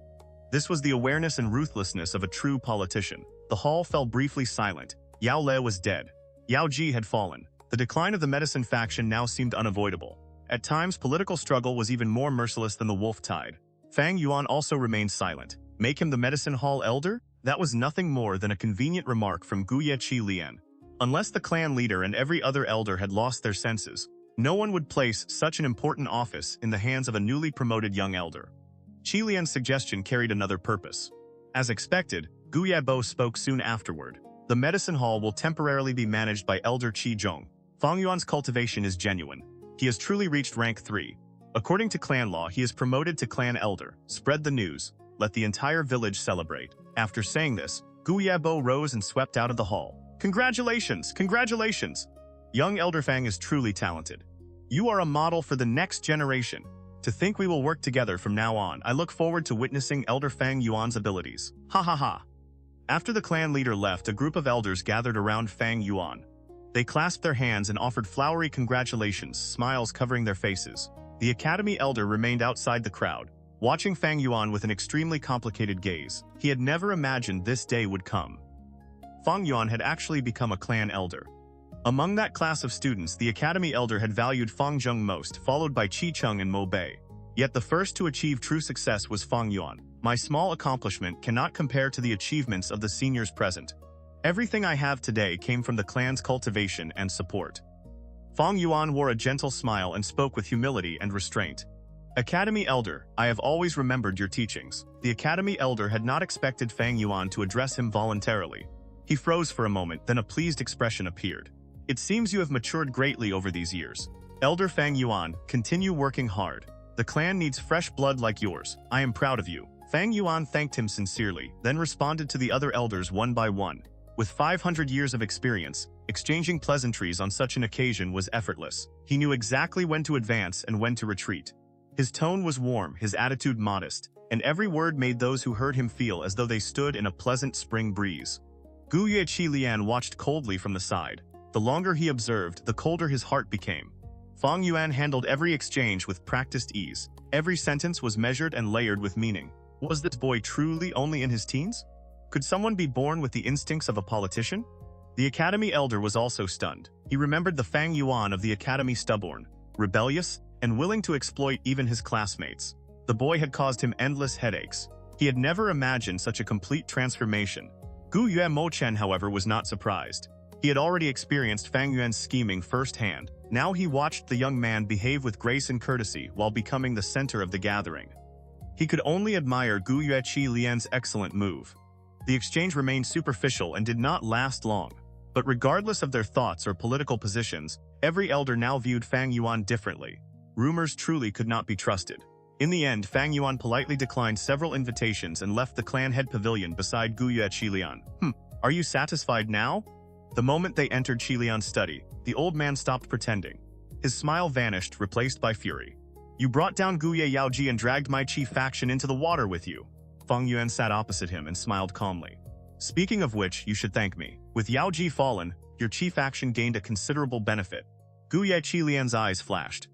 This was the awareness and ruthlessness of a true politician. The hall fell briefly silent. Yao Le was dead. Yao Ji had fallen. The decline of the medicine faction now seemed unavoidable. At times, political struggle was even more merciless than the wolf tide. Fang Yuan also remained silent. Make him the medicine hall elder? That was nothing more than a convenient remark from Gu Yue Chi Lian. Unless the clan leader and every other elder had lost their senses, no one would place such an important office in the hands of a newly promoted young elder. Chi Lian's suggestion carried another purpose. As expected, Gu Yabo spoke soon afterward. The medicine hall will temporarily be managed by Elder Qi Zhong. Fang Yuan's cultivation is genuine. He has truly reached rank 3. According to clan law, he is promoted to clan elder. Spread the news. Let the entire village celebrate. After saying this, Gu Yabo rose and swept out of the hall. Congratulations! Congratulations! Young Elder Fang is truly talented. You are a model for the next generation. To think we will work together from now on, I look forward to witnessing Elder Fang Yuan's abilities. Ha ha ha. After the clan leader left, a group of elders gathered around Fang Yuan. They clasped their hands and offered flowery congratulations, smiles covering their faces. The academy elder remained outside the crowd. watching Fang Yuan with an extremely complicated gaze. He had never imagined this day would come. Fang Yuan had actually become a clan elder. Among that class of students, the academy elder had valued Fang Zheng most, followed by Qi Cheng and Mo Bei. Yet the first to achieve true success was Fang Yuan. My small accomplishment cannot compare to the achievements of the seniors present. Everything I have today came from the clan's cultivation and support. Fang Yuan wore a gentle smile and spoke with humility and restraint. Academy Elder, I have always remembered your teachings. The Academy Elder had not expected Fang Yuan to address him voluntarily. He froze for a moment, then a pleased expression appeared. It seems you have matured greatly over these years. Elder Fang Yuan, continue working hard. The clan needs fresh blood like yours. I am proud of you. Fang Yuan thanked him sincerely, then responded to the other elders one by one. With 500 years of experience, exchanging pleasantries on such an occasion was effortless. He knew exactly when to advance and when to retreat. His tone was warm, his attitude modest, and every word made those who heard him feel as though they stood in a pleasant spring breeze. Gu Yue Chi Lian watched coldly from the side. The longer he observed, the colder his heart became. Fang Yuan handled every exchange with practiced ease. Every sentence was measured and layered with meaning. Was this boy truly only in his teens? Could someone be born with the instincts of a politician? The academy elder was also stunned. He remembered the Fang Yuan of the academy, stubborn, rebellious, and willing to exploit even his classmates. The boy had caused him endless headaches. He had never imagined such a complete transformation. Gu Yue Mochen, however, was not surprised. He had already experienced Fang Yuan's scheming firsthand. Now he watched the young man behave with grace and courtesy while becoming the center of the gathering. He could only admire Gu Yue Chi Lian's excellent move. The exchange remained superficial and did not last long. But regardless of their thoughts or political positions, every elder now viewed Fang Yuan differently. Rumors truly could not be trusted. In the end, Fang Yuan politely declined several invitations and left the clan head pavilion beside Gu Yue Chi Lian. Are you satisfied now? The moment they entered Chi Lian's study, the old man stopped pretending. His smile vanished, replaced by fury. You brought down Gu Yao Ji and dragged my chief faction into the water with you. Fang Yuan sat opposite him and smiled calmly. Speaking of which, you should thank me. With Yao Ji fallen, your chief faction gained a considerable benefit. Gu Yue Chi Lian's eyes flashed.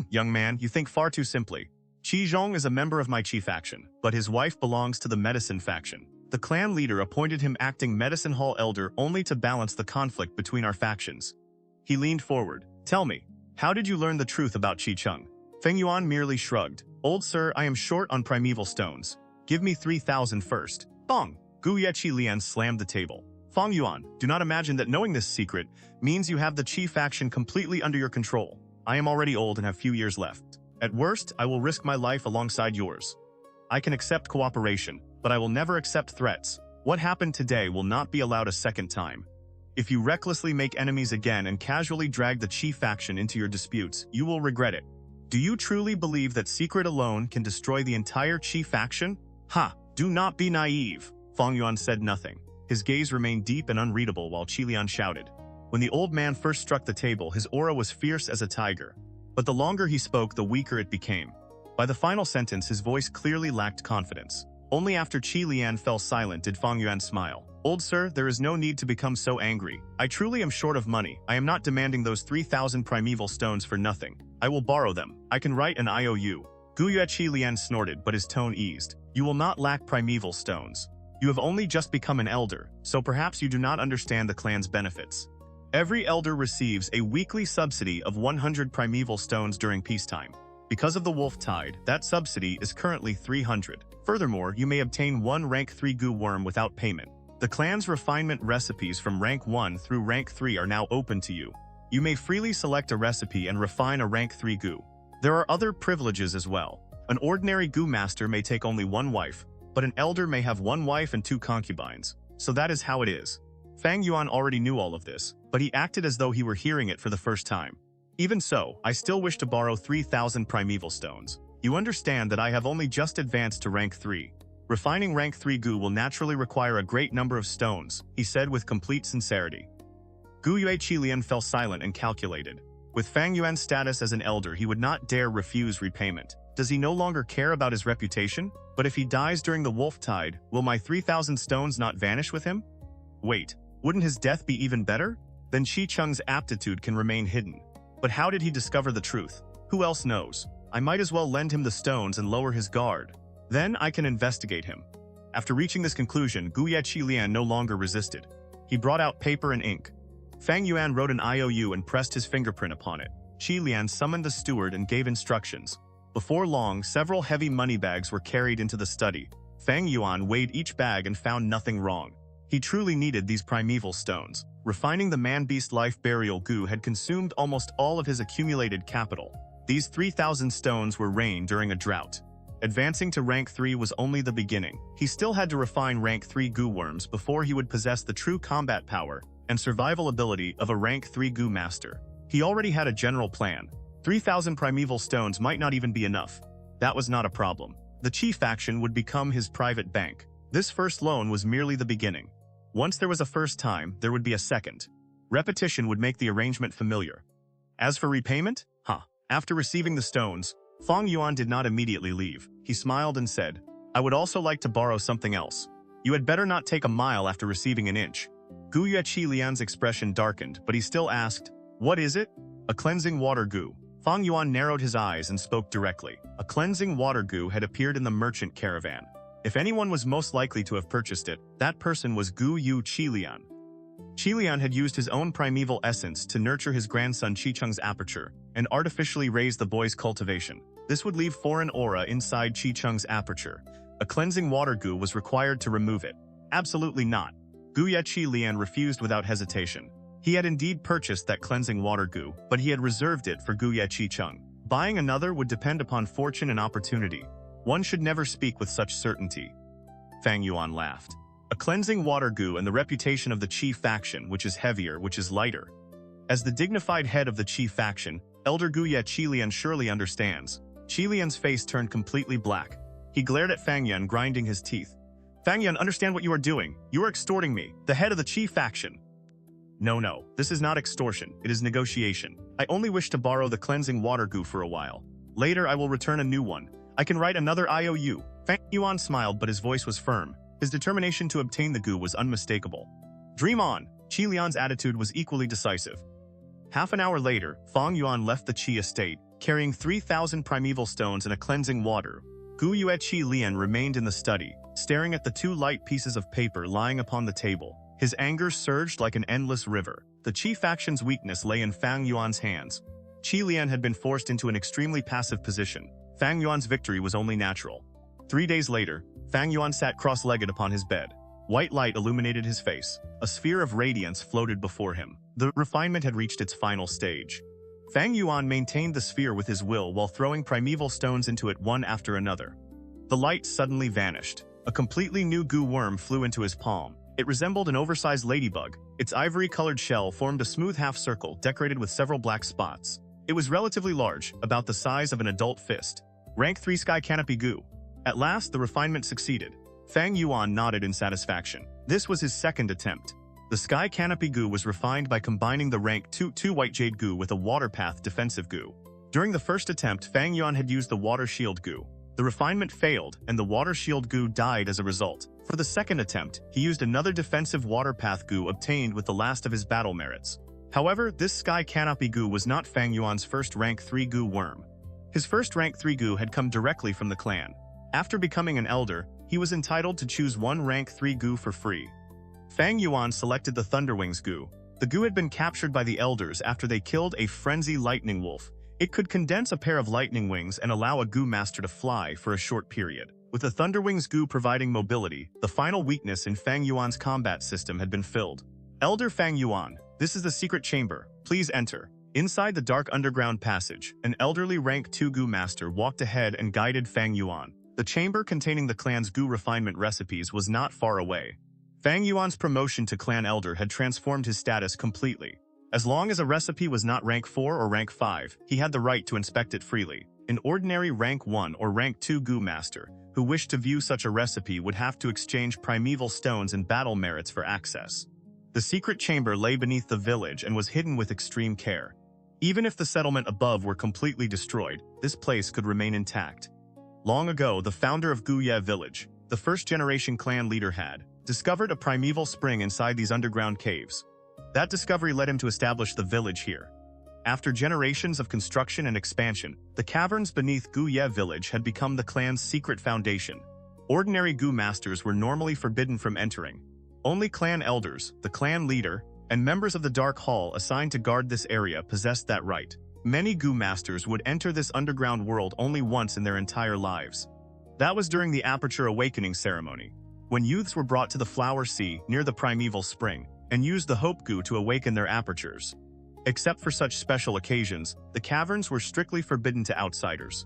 Young man, you think far too simply. Qi Zhong is a member of my chief faction, but his wife belongs to the medicine faction. The clan leader appointed him acting medicine hall elder only to balance the conflict between our factions. He leaned forward. Tell me, how did you learn the truth about Qi Cheng? Feng Yuan merely shrugged. Old sir, I am short on primeval stones. Give me 3,000 first. Bong! Gu Yue Chi Lian slammed the table. Fang Yuan, do not imagine that knowing this secret means you have the Qi faction completely under your control. I am already old and have few years left. At worst, I will risk my life alongside yours. I can accept cooperation, but I will never accept threats. What happened today will not be allowed a second time. If you recklessly make enemies again and casually drag the Qi faction into your disputes, you will regret it. Do you truly believe that secret alone can destroy the entire Qi faction? Do not be naive. Fang Yuan said nothing. His gaze remained deep and unreadable while Chi Lian shouted. When the old man first struck the table, his aura was fierce as a tiger. But the longer he spoke, the weaker it became. By the final sentence, his voice clearly lacked confidence. Only after Chi Lian fell silent did Fang Yuan smile. Old sir, there is no need to become so angry. I truly am short of money. I am not demanding those 3,000 primeval stones for nothing. I will borrow them. I can write an IOU. Gu Yue Chi Lian snorted, but his tone eased. You will not lack primeval stones. You have only just become an elder, so perhaps you do not understand the clan's benefits. Every elder receives a weekly subsidy of 100 primeval stones during peacetime. Because of the wolf tide, that subsidy is currently 300. Furthermore, you may obtain one rank 3 Gu worm without payment. The clan's refinement recipes from rank 1 through rank 3 are now open to you. You may freely select a recipe and refine a rank 3 Gu. There are other privileges as well. An ordinary Gu master may take only one wife, but an elder may have one wife and 2 concubines. So that is how it is. Fang Yuan already knew all of this, but he acted as though he were hearing it for the first time. Even so, I still wish to borrow 3,000 primeval stones. You understand that I have only just advanced to rank 3. Refining rank 3 Gu will naturally require a great number of stones, he said with complete sincerity. Gu Yue Chi Lian fell silent and calculated. With Fang Yuan's status as an elder, he would not dare refuse repayment. Does he no longer care about his reputation? But if he dies during the wolf tide, will my 3,000 stones not vanish with him? Wait, wouldn't his death be even better? Then Qi Cheng's aptitude can remain hidden. But how did he discover the truth? Who else knows? I might as well lend him the stones and lower his guard. Then I can investigate him. After reaching this conclusion, Gu Yue Chi Lian no longer resisted. He brought out paper and ink. Fang Yuan wrote an IOU and pressed his fingerprint upon it. Chi Lian summoned the steward and gave instructions. Before long, several heavy money bags were carried into the study. Fang Yuan weighed each bag and found nothing wrong. He truly needed these primeval stones. Refining the man-beast life burial Gu had consumed almost all of his accumulated capital. These 3,000 stones were rained during a drought. Advancing to rank 3 was only the beginning. He still had to refine rank 3 Gu worms before he would possess the true combat power and survival ability of a rank 3 Gu master. He already had a general plan. 3,000 primeval stones might not even be enough. That was not a problem. The Qi faction would become his private bank. This first loan was merely the beginning. Once there was a first time, there would be a second. Repetition would make the arrangement familiar. As for repayment? After receiving the stones, Fang Yuan did not immediately leave. He smiled and said, I would also like to borrow something else. You had better not take a mile after receiving an inch. Gu Yue Chi Lian's expression darkened, but he still asked, What is it? A cleansing water Gu. Fang Yuan narrowed his eyes and spoke directly. A cleansing water Gu had appeared in the merchant caravan. If anyone was most likely to have purchased it, that person was Gu Yue Chi Lian. Chi Lian had used his own primeval essence to nurture his grandson Qicheng's aperture and artificially raise the boy's cultivation. This would leave foreign aura inside Qicheng's aperture. A cleansing water Gu was required to remove it. Absolutely not. Gu Yue Chi Lian refused without hesitation. He had indeed purchased that cleansing water Gu, but he had reserved it for Gu Yue Qicheng. Buying another would depend upon fortune and opportunity. One should never speak with such certainty. Fang Yuan laughed. A cleansing water Gu and the reputation of the Qi faction, which is heavier, which is lighter. As the dignified head of the Qi faction, Elder Gu Yue Chi Lian surely understands. Chi Lian's face turned completely black. He glared at Fang Yuan, grinding his teeth. Fang Yuan, understand what you are doing. You are extorting me, the head of the Qi faction. No, this is not extortion, it is negotiation. I only wish to borrow the cleansing water Gu for a while. Later I will return a new one. I can write another IOU. Fang Yuan smiled, but his voice was firm. His determination to obtain the Gu was unmistakable. Dream on! Chi Lian's attitude was equally decisive. Half an hour later, Fang Yuan left the Qi estate, carrying 3,000 primeval stones and a cleansing water. Gu Yue Chi Lian remained in the study, staring at the 2 light pieces of paper lying upon the table. His anger surged like an endless river. The Qi faction's weakness lay in Fang Yuan's hands. Chi Lian had been forced into an extremely passive position. Fang Yuan's victory was only natural. 3 days later, Fang Yuan sat cross-legged upon his bed. White light illuminated his face. A sphere of radiance floated before him. The refinement had reached its final stage. Fang Yuan maintained the sphere with his will while throwing primeval stones into it one after another. The light suddenly vanished. A completely new Gu worm flew into his palm. It resembled an oversized ladybug. Its ivory-colored shell formed a smooth half-circle decorated with several black spots. It was relatively large, about the size of an adult fist. Rank 3 Sky Canopy Gu. At last, the refinement succeeded. Fang Yuan nodded in satisfaction. This was his second attempt. The Sky Canopy Gu was refined by combining the rank 2 White Jade Gu with a Water Path Defensive Gu. During the first attempt, Fang Yuan had used the Water Shield Gu. The refinement failed, and the Water Shield Gu died as a result. For the second attempt, he used another defensive Water Path Gu obtained with the last of his battle merits. However, this Sky Canopy Gu was not Fang Yuan's first rank 3 Gu worm. His first rank 3 Gu had come directly from the clan. After becoming an elder, he was entitled to choose one rank 3 Gu for free. Fang Yuan selected the Thunderwings Gu. The Gu had been captured by the elders after they killed a frenzy lightning wolf. It could condense a pair of lightning wings and allow a Gu master to fly for a short period. With the Thunderwings Gu providing mobility, the final weakness in Fang Yuan's combat system had been filled. Elder Fang Yuan, this is the secret chamber. Please enter. Inside the dark underground passage, an elderly rank 2 Gu master walked ahead and guided Fang Yuan. The chamber containing the clan's Gu refinement recipes was not far away. Fang Yuan's promotion to clan elder had transformed his status completely. As long as a recipe was not rank 4 or rank 5, he had the right to inspect it freely. An ordinary rank 1 or rank 2 Gu master, who wished to view such a recipe would have to exchange primeval stones and battle merits for access. The secret chamber lay beneath the village and was hidden with extreme care. Even if the settlement above were completely destroyed, this place could remain intact. Long ago, the founder of Gu Ye village, the first-generation clan leader had discovered a primeval spring inside these underground caves. That discovery led him to establish the village here. After generations of construction and expansion, the caverns beneath Gu Ye village had become the clan's secret foundation. Ordinary Gu masters were normally forbidden from entering. Only clan elders, the clan leader, and members of the Dark Hall assigned to guard this area possessed that right. Many Gu masters would enter this underground world only once in their entire lives. That was during the Aperture Awakening ceremony, when youths were brought to the Flower Sea near the primeval spring, and used the Hope Gu to awaken their apertures. Except for such special occasions, the caverns were strictly forbidden to outsiders.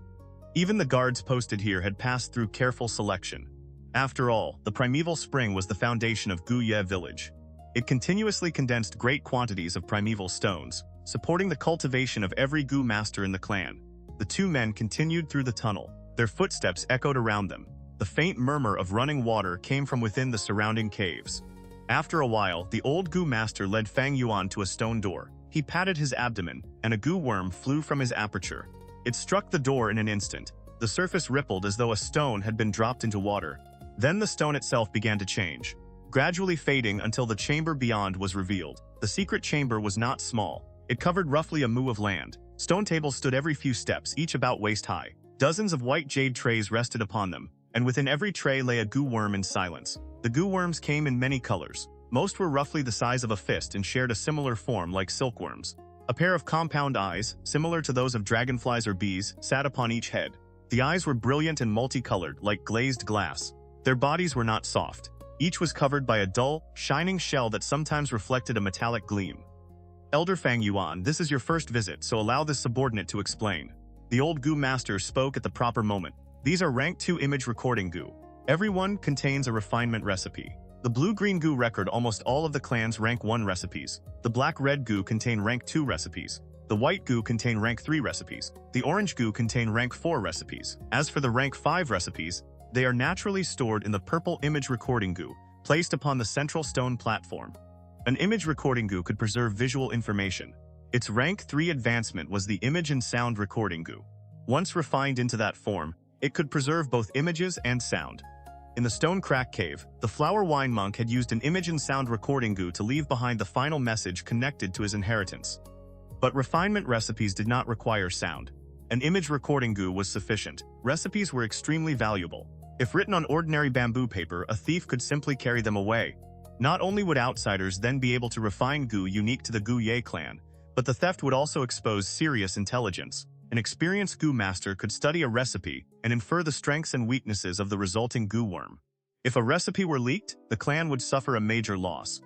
Even the guards posted here had passed through careful selection. After all, the primeval spring was the foundation of Gu Ye village. It continuously condensed great quantities of primeval stones, supporting the cultivation of every Gu master in the clan. The two men continued through the tunnel. Their footsteps echoed around them. The faint murmur of running water came from within the surrounding caves. After a while, the old Gu master led Fang Yuan to a stone door. He patted his abdomen, and a Gu worm flew from his aperture. It struck the door in an instant. The surface rippled as though a stone had been dropped into water. Then the stone itself began to change, gradually fading until the chamber beyond was revealed. The secret chamber was not small. It covered roughly a mu of land. Stone tables stood every few steps, each about waist high. Dozens of white jade trays rested upon them, and within every tray lay a Gu worm in silence. The Gu worms came in many colors. Most were roughly the size of a fist and shared a similar form like silkworms. A pair of compound eyes, similar to those of dragonflies or bees, sat upon each head. The eyes were brilliant and multicolored, like glazed glass. Their bodies were not soft. Each was covered by a dull, shining shell that sometimes reflected a metallic gleam. Elder Fang Yuan, this is your first visit, so allow this subordinate to explain. The old Gu master spoke at the proper moment. These are rank 2 image recording Gu. Every one contains a refinement recipe. The blue-green Gu record almost all of the clan's rank 1 recipes. The black-red Gu contain rank 2 recipes. The white Gu contain rank 3 recipes. The orange Gu contain rank 4 recipes. As for the rank 5 recipes, they are naturally stored in the purple image recording Gu, placed upon the central stone platform. An image recording Gu could preserve visual information. Its rank 3 advancement was the image and sound recording Gu. Once refined into that form, it could preserve both images and sound. In the stone crack cave, the flower wine monk had used an image and sound recording Gu to leave behind the final message connected to his inheritance. But refinement recipes did not require sound. An image recording Gu was sufficient. Recipes were extremely valuable. If written on ordinary bamboo paper, a thief could simply carry them away. Not only would outsiders then be able to refine Gu unique to the Gu Ye clan, but the theft would also expose serious intelligence. An experienced Gu master could study a recipe and infer the strengths and weaknesses of the resulting Gu worm. If a recipe were leaked, the clan would suffer a major loss.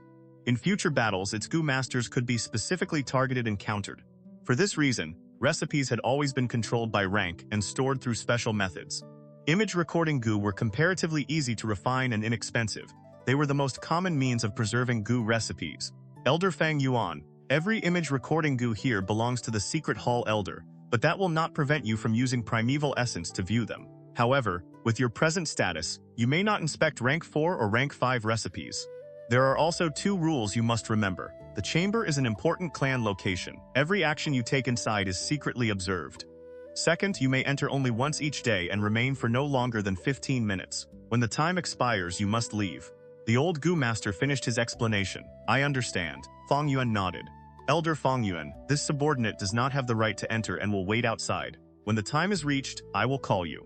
In future battles, its Gu masters could be specifically targeted and countered. For this reason, recipes had always been controlled by rank and stored through special methods. Image recording Gu were comparatively easy to refine and inexpensive. They were the most common means of preserving Gu recipes. Elder Fang Yuan, every image recording Gu here belongs to the secret hall elder, but that will not prevent you from using primeval essence to view them. However, with your present status, you may not inspect rank 4 or rank 5 recipes. There are also 2 rules you must remember. The chamber is an important clan location. Every action you take inside is secretly observed. Second, you may enter only once each day and remain for no longer than 15 minutes. When the time expires, you must leave. The old Gu master finished his explanation. I understand. Fang Yuan nodded. Elder Fang Yuan, this subordinate does not have the right to enter and will wait outside. When the time is reached, I will call you.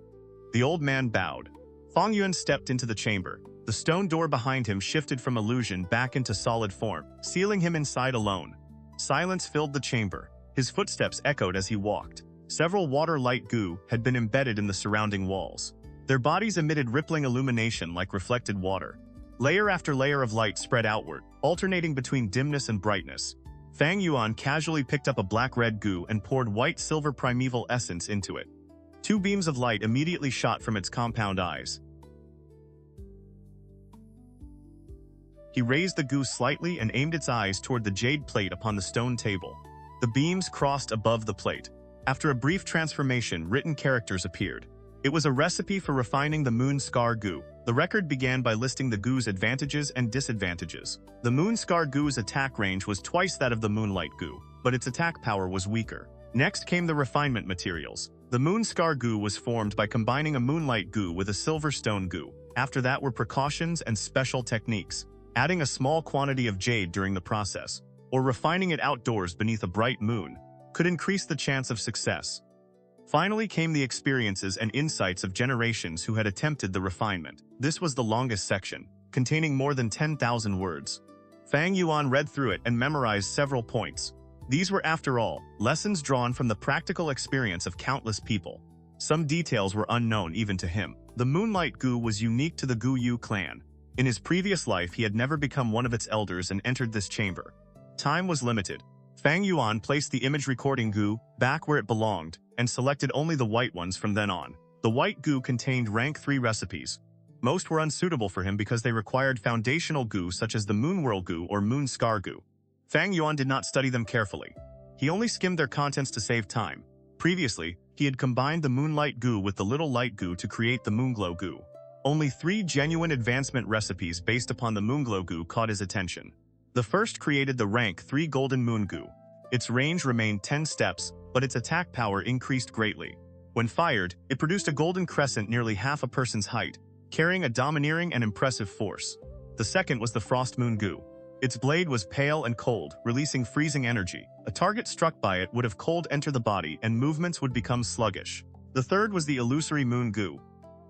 The old man bowed. Fang Yuan stepped into the chamber. The stone door behind him shifted from illusion back into solid form, sealing him inside alone. Silence filled the chamber. His footsteps echoed as he walked. Several water-light Gu had been embedded in the surrounding walls. Their bodies emitted rippling illumination like reflected water. Layer after layer of light spread outward, alternating between dimness and brightness. Fang Yuan casually picked up a black-red Gu and poured white-silver primeval essence into it. 2 beams of light immediately shot from its compound eyes. He raised the Gu slightly and aimed its eyes toward the jade plate upon the stone table. The beams crossed above the plate. After a brief transformation, written characters appeared. It was a recipe for refining the Moon Scar Gu. The record began by listing the Gu's advantages and disadvantages. The Moon Scar Gu's attack range was twice that of the Moonlight Gu, but its attack power was weaker. Next came the refinement materials. The Moon Scar Gu was formed by combining a Moonlight Gu with a Silver Stone Gu. After that were precautions and special techniques, adding a small quantity of jade during the process, or refining it outdoors beneath a bright moon. could increase the chance of success. Finally came the experiences and insights of generations who had attempted the refinement. This was the longest section, containing more than 10,000 words. Fang Yuan read through it and memorized several points. These were, after all, lessons drawn from the practical experience of countless people. Some details were unknown even to him. The Moonlight Gu was unique to the Gu Yu clan. In his previous life, he had never become one of its elders and entered this chamber. Time was limited. Fang Yuan placed the image recording Gu back where it belonged and selected only the white ones from then on. The white Gu contained rank 3 recipes. Most were unsuitable for him because they required foundational Gu such as the Moonwhirl Gu or Moon Scar Gu. Fang Yuan did not study them carefully. He only skimmed their contents to save time. Previously, he had combined the Moonlight Gu with the Little Light Gu to create the Moonglow Gu. Only 3 genuine advancement recipes based upon the Moonglow Gu caught his attention. The first created the rank 3 Golden Moon Gu. Its range remained 10 steps, but its attack power increased greatly. When fired, it produced a golden crescent nearly half a person's height, carrying a domineering and impressive force. The second was the Frost Moon Gu. Its blade was pale and cold, releasing freezing energy. A target struck by it would have cold enter the body and movements would become sluggish. The third was the Illusory Moon Gu.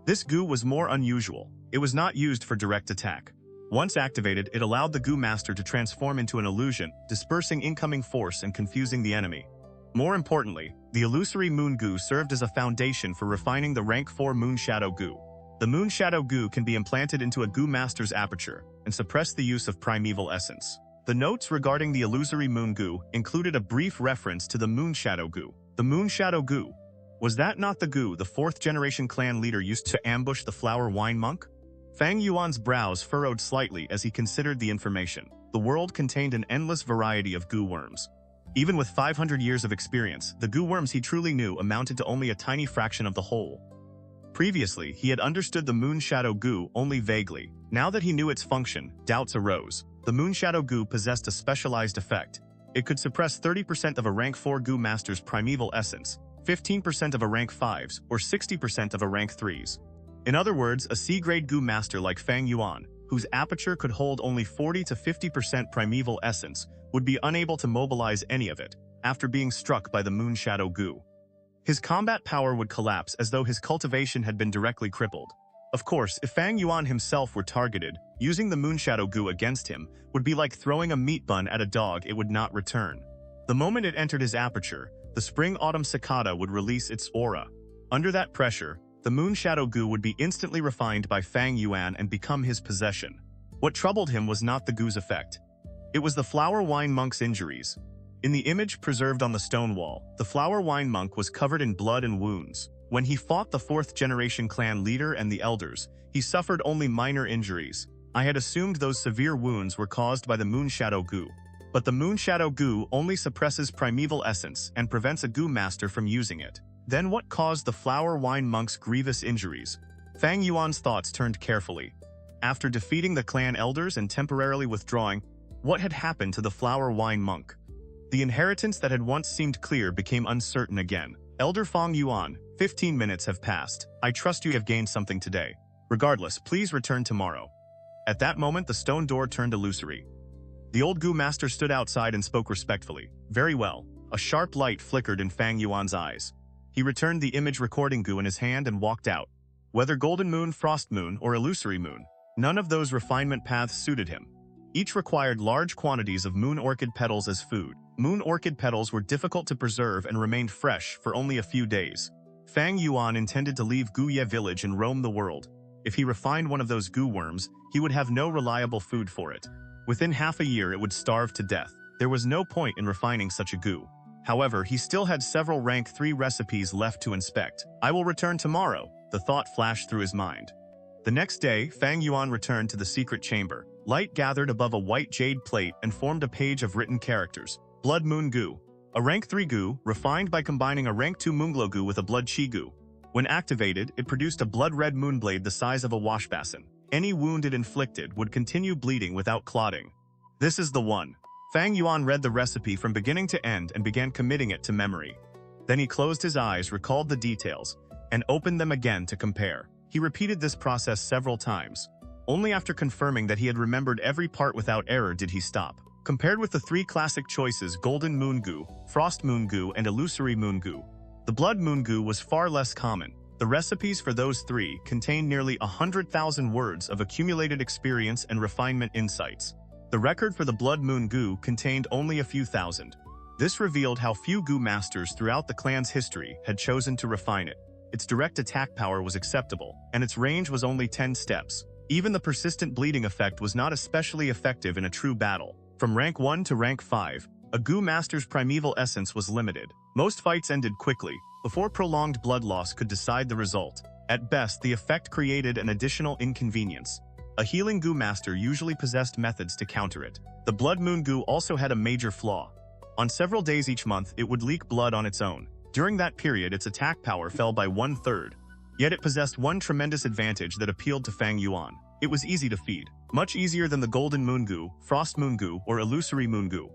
This Gu was more unusual. It was not used for direct attack. Once activated, it allowed the Gu Master to transform into an illusion, dispersing incoming force and confusing the enemy. More importantly, the Illusory Moon Gu served as a foundation for refining the rank 4 Moon Shadow Gu. The Moon Shadow Gu can be implanted into a Gu Master's aperture and suppress the use of primeval essence. The notes regarding the Illusory Moon Gu included a brief reference to the Moon Shadow Gu. The Moon Shadow Gu. Was that not the Gu the 4th generation clan leader used to ambush the Flower Wine Monk? Fang Yuan's brows furrowed slightly as he considered the information. The world contained an endless variety of Gu worms. Even with 500 years of experience, the Gu worms he truly knew amounted to only a tiny fraction of the whole. Previously, he had understood the Moon Shadow Gu only vaguely. Now that he knew its function, doubts arose. The Moon Shadow Gu possessed a specialized effect. It could suppress 30% of a rank 4 Gu Master's primeval essence, 15% of a rank 5's, or 60% of a rank 3's. In other words, a C-grade Gu Master like Fang Yuan, whose aperture could hold only 40 to 50% primeval essence, would be unable to mobilize any of it, after being struck by the Moon Shadow Gu. His combat power would collapse as though his cultivation had been directly crippled. Of course, if Fang Yuan himself were targeted, using the Moon Shadow Gu against him would be like throwing a meat bun at a dog it would not return. The moment it entered his aperture, the Spring-Autumn Cicada would release its aura. Under that pressure, the Moon Shadow Gu would be instantly refined by Fang Yuan and become his possession. What troubled him was not the Gu's effect. It was the Flower Wine Monk's injuries. In the image preserved on the stone wall, the Flower Wine Monk was covered in blood and wounds. When he fought the 4th generation clan leader and the elders, he suffered only minor injuries. I had assumed those severe wounds were caused by the Moon Shadow Gu. But the Moon Shadow Gu only suppresses primeval essence and prevents a Gu Master from using it. Then what caused the Flower Wine Monk's grievous injuries? Fang Yuan's thoughts turned carefully. After defeating the clan elders and temporarily withdrawing, what had happened to the Flower Wine Monk? The inheritance that had once seemed clear became uncertain again. Elder Fang Yuan, 15 minutes have passed. I trust you have gained something today. Regardless, please return tomorrow. At that moment, the stone door turned illusory. The old Gu Master stood outside and spoke respectfully. Very well. A sharp light flickered in Fang Yuan's eyes. He returned the image recording Gu in his hand and walked out. Whether Golden Moon, Frost Moon, or Illusory Moon, none of those refinement paths suited him. Each required large quantities of moon orchid petals as food. Moon orchid petals were difficult to preserve and remained fresh for only a few days. Fang Yuan intended to leave Gu Ye village and roam the world. If he refined one of those Gu worms, he would have no reliable food for it. Within half a year, it would starve to death. There was no point in refining such a Gu. However, he still had several rank 3 recipes left to inspect. I will return tomorrow, the thought flashed through his mind. The next day, Fang Yuan returned to the secret chamber. Light gathered above a white jade plate and formed a page of written characters. Blood Moon Gu. A rank 3 Gu, refined by combining a rank 2 Moonglow Gu with a Blood Chi Gu. When activated, it produced a blood-red moonblade the size of a wash basin. Any wound it inflicted would continue bleeding without clotting. This is the one. Fang Yuan read the recipe from beginning to end and began committing it to memory. Then he closed his eyes, recalled the details, and opened them again to compare. He repeated this process several times. Only after confirming that he had remembered every part without error did he stop. Compared with the three classic choices Golden Moon Gu, Frost Moon Gu, and Illusory Moon Gu, the Blood Moon Gu was far less common. The recipes for those three contained nearly 100,000 words of accumulated experience and refinement insights. The record for the Blood Moon Gu contained only a few thousand. This revealed how few Gu masters throughout the clan's history had chosen to refine it. Its direct attack power was acceptable, and its range was only 10 steps. Even the persistent bleeding effect was not especially effective in a true battle. From rank 1 to rank 5, a Gu master's primeval essence was limited. Most fights ended quickly, before prolonged blood loss could decide the result. At best, the effect created an additional inconvenience. A healing Gu master usually possessed methods to counter it. The Blood Moon Gu also had a major flaw. On several days each month, it would leak blood on its own. During that period, its attack power fell by 1/3. Yet it possessed one tremendous advantage that appealed to Fang Yuan. It was easy to feed. Much easier than the Golden Moon Gu, Frost Moon Gu, or Illusory Moon Gu.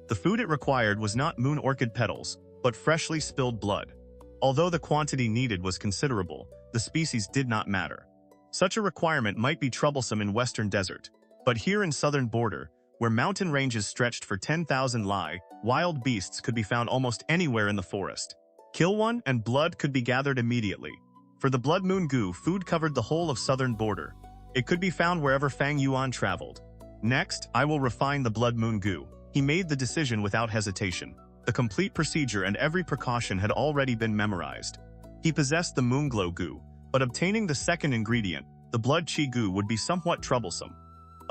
The food it required was not moon orchid petals, but freshly spilled blood. Although the quantity needed was considerable, the species did not matter. Such a requirement might be troublesome in western desert, but here in southern border, where mountain ranges stretched for 10,000 li, wild beasts could be found almost anywhere in the forest. Kill one, and blood could be gathered immediately. For the Blood Moon Gu, food covered the whole of southern border. It could be found wherever Fang Yuan traveled. Next, I will refine the Blood Moon Gu. He made the decision without hesitation. The complete procedure and every precaution had already been memorized. He possessed the Moonglow Gu, but obtaining the second ingredient, the Blood Chi Gu, would be somewhat troublesome.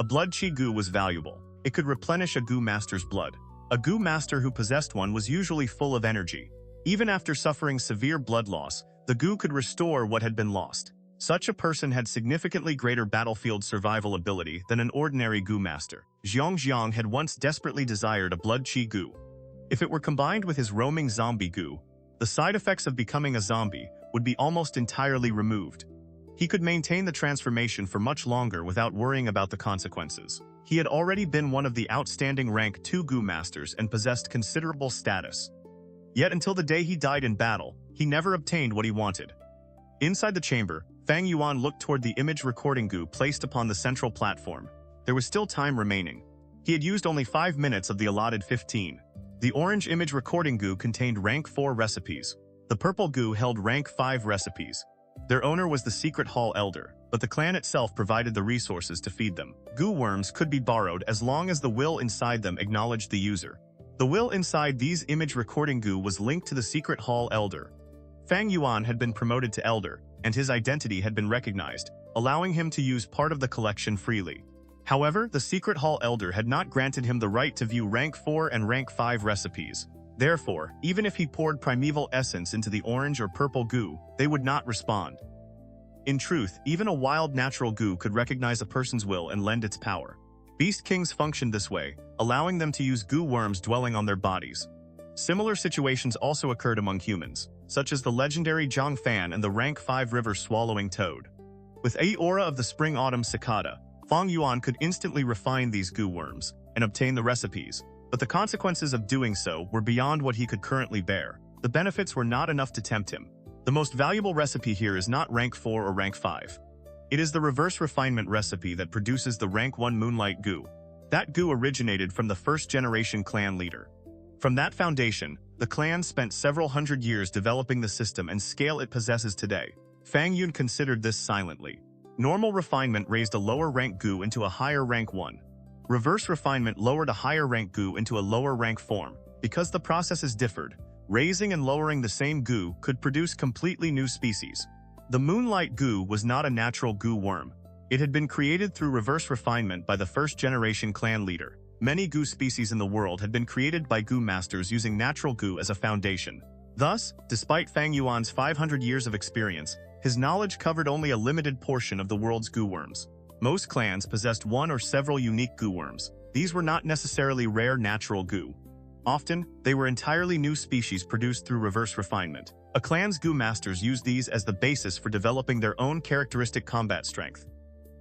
A Blood Chi Gu was valuable. It could replenish a Gu master's blood. A Gu master who possessed one was usually full of energy. Even after suffering severe blood loss, the Gu could restore what had been lost. Such a person had significantly greater battlefield survival ability than an ordinary Gu master. Xianxia had once desperately desired a Blood Chi Gu. If it were combined with his roaming zombie Gu, the side effects of becoming a zombie would be almost entirely removed. He could maintain the transformation for much longer without worrying about the consequences. He had already been one of the outstanding rank 2 Gu masters and possessed considerable status. Yet until the day he died in battle, he never obtained what he wanted. Inside the chamber, Fang Yuan looked toward the image recording Gu placed upon the central platform. There was still time remaining. He had used only 5 minutes of the allotted 15. The orange image recording Gu contained rank 4 recipes. The purple Gu held rank 5 recipes. Their owner was the Secret Hall Elder, but the clan itself provided the resources to feed them. Gu worms could be borrowed as long as the will inside them acknowledged the user. The will inside these image recording Gu was linked to the Secret Hall Elder. Fang Yuan had been promoted to Elder, and his identity had been recognized, allowing him to use part of the collection freely. However, the Secret Hall Elder had not granted him the right to view rank 4 and rank 5 recipes. Therefore, even if he poured primeval essence into the orange or purple Gu, they would not respond. In truth, even a wild natural Gu could recognize a person's will and lend its power. Beast Kings functioned this way, allowing them to use Gu worms dwelling on their bodies. Similar situations also occurred among humans, such as the legendary Zhang Fan and the rank 5 river swallowing toad. With a aura of the spring-autumn cicada, Fang Yuan could instantly refine these Gu worms and obtain the recipes, but the consequences of doing so were beyond what he could currently bear. The benefits were not enough to tempt him. The most valuable recipe here is not rank 4 or rank 5. It is the reverse refinement recipe that produces the rank 1 Moonlight Gu. That Gu originated from the first-generation clan leader. From that foundation, the clan spent several hundred years developing the system and scale it possesses today. Fang Yuan considered this silently. Normal refinement raised a lower rank Gu into a higher rank 1. Reverse refinement lowered a higher rank Gu into a lower rank form. Because the processes differed, raising and lowering the same Gu could produce completely new species. The Moonlight Gu was not a natural Gu worm. It had been created through reverse refinement by the first-generation clan leader. Many Gu species in the world had been created by Gu masters using natural Gu as a foundation. Thus, despite Fang Yuan's 500 years of experience, his knowledge covered only a limited portion of the world's Gu worms. Most clans possessed one or several unique Gu worms. These were not necessarily rare natural Gu. Often, they were entirely new species produced through reverse refinement. A clan's Gu masters used these as the basis for developing their own characteristic combat strength.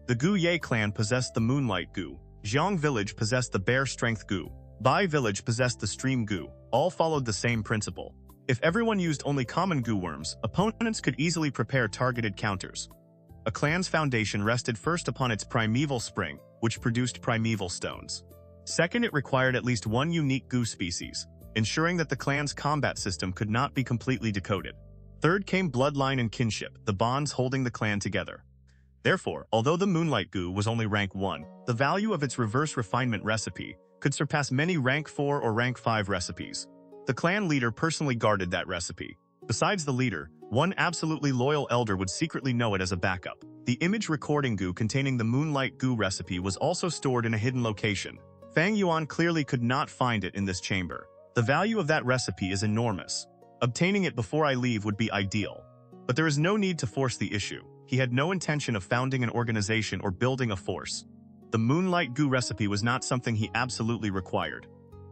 The Gu Ye clan possessed the Moonlight Gu. Zhang village possessed the Bear Strength Gu. Bai village possessed the Stream Gu. All followed the same principle. If everyone used only common Gu worms, opponents could easily prepare targeted counters. A clan's foundation rested first upon its primeval spring, which produced primeval stones. Second, it required at least one unique Gu species, ensuring that the clan's combat system could not be completely decoded. Third came bloodline and kinship, the bonds holding the clan together. Therefore, although the Moonlight Gu was only rank 1, the value of its reverse refinement recipe could surpass many rank 4 or rank 5 recipes. The clan leader personally guarded that recipe. Besides the leader, one absolutely loyal elder would secretly know it as a backup. The image recording Gu containing the Moonlight Gu recipe was also stored in a hidden location. Fang Yuan clearly could not find it in this chamber. The value of that recipe is enormous. Obtaining it before I leave would be ideal. But there is no need to force the issue. He had no intention of founding an organization or building a force. The Moonlight Gu recipe was not something he absolutely required.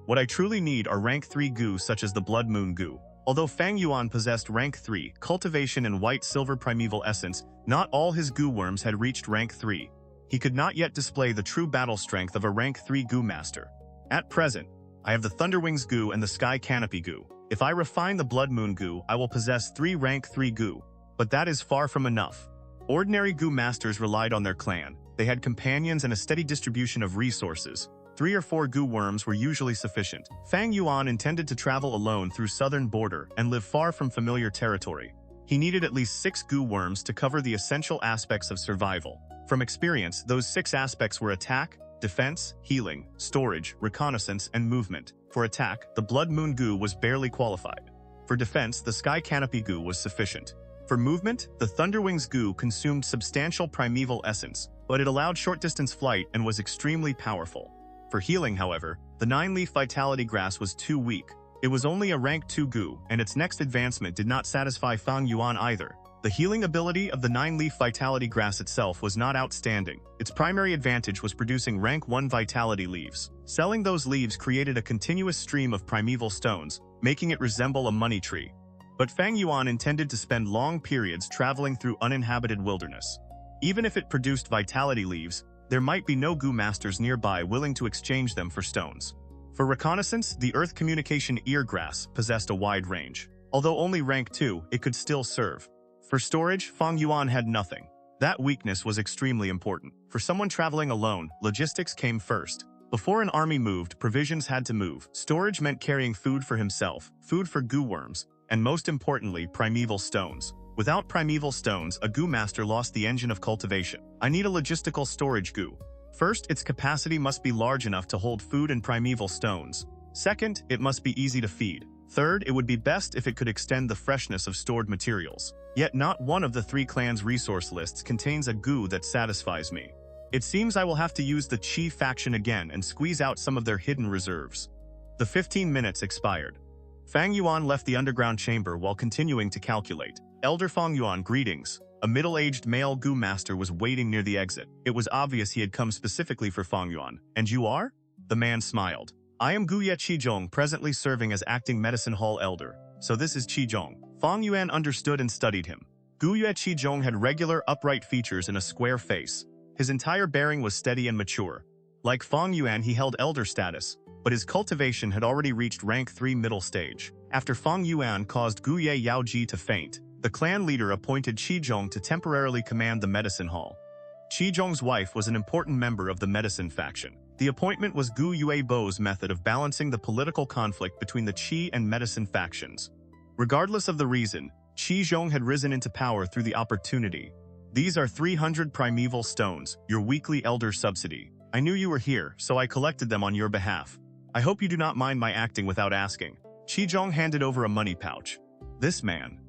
What I truly need are rank 3 Gu such as the Blood Moon Gu. Although Fang Yuan possessed rank 3, Cultivation and White-Silver Primeval Essence, not all his Gu worms had reached rank 3. He could not yet display the true battle strength of a rank 3 Gu master. At present, I have the Thunderwings Gu and the Sky Canopy Gu. If I refine the Blood Moon Gu, I will possess 3 rank 3 Gu. But that is far from enough. Ordinary Gu masters relied on their clan. They had companions and a steady distribution of resources. 3 or 4 Gu worms were usually sufficient. Fang Yuan intended to travel alone through southern border and live far from familiar territory. He needed at least 6 Gu worms to cover the essential aspects of survival. From experience, those 6 aspects were attack, defense, healing, storage, reconnaissance, and movement. For attack, the Blood Moon Gu was barely qualified. For defense, the Sky Canopy Gu was sufficient. For movement, the Thunderwings Gu consumed substantial primeval essence, but it allowed short-distance flight and was extremely powerful. For healing, however, the 9-leaf Vitality Grass was too weak. It was only a rank 2 Gu, and its next advancement did not satisfy Fang Yuan either. The healing ability of the 9-leaf Vitality Grass itself was not outstanding. Its primary advantage was producing rank 1 Vitality leaves. Selling those leaves created a continuous stream of primeval stones, making it resemble a money tree. But Fang Yuan intended to spend long periods traveling through uninhabited wilderness. Even if it produced vitality leaves, there might be no Gu masters nearby willing to exchange them for stones. For reconnaissance, the Earth Communication Eargrass possessed a wide range. Although only rank 2, it could still serve. For storage, Fang Yuan had nothing. That weakness was extremely important. For someone traveling alone, logistics came first. Before an army moved, provisions had to move. Storage meant carrying food for himself, food for Gu worms, and most importantly, primeval stones. Without primeval stones, a Gu master lost the engine of cultivation. I need a logistical storage Gu. First, its capacity must be large enough to hold food and primeval stones. Second, it must be easy to feed. Third, it would be best if it could extend the freshness of stored materials. Yet not one of the 3 clans' resource lists contains a Gu that satisfies me. It seems I will have to use the Qi faction again and squeeze out some of their hidden reserves. The 15 minutes expired. Fang Yuan left the underground chamber while continuing to calculate. Elder Fang Yuan, greetings. A middle-aged male Gu master was waiting near the exit. It was obvious he had come specifically for Fang Yuan. And you are? The man smiled. I am Gu Yue Chi Lian, presently serving as acting medicine hall elder. So this is Chi Zhong. Fang Yuan understood and studied him. Gu Yue Chi Lian had regular, upright features and a square face. His entire bearing was steady and mature. Like Fang Yuan, he held elder status, but his cultivation had already reached rank 3 middle stage. After Fang Yuan caused Yue Yao Ji to faint, the clan leader appointed Qi Zhong to temporarily command the medicine hall. Qi Zhong's wife was an important member of the medicine faction. The appointment was Gu Yue Bo's method of balancing the political conflict between the Qi and medicine factions. Regardless of the reason, Qi Zhong had risen into power through the opportunity. These are 300 primeval stones, your weekly elder subsidy. I knew you were here, so I collected them on your behalf. I hope you do not mind my acting without asking. Qi Zhong handed over a money pouch. This man.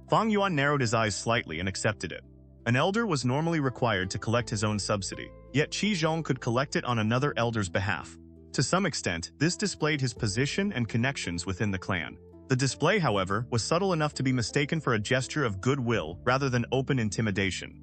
Fang Yuan narrowed his eyes slightly and accepted it. An elder was normally required to collect his own subsidy, yet Qi Zhong could collect it on another elder's behalf. To some extent, this displayed his position and connections within the clan. The display, however, was subtle enough to be mistaken for a gesture of goodwill rather than open intimidation.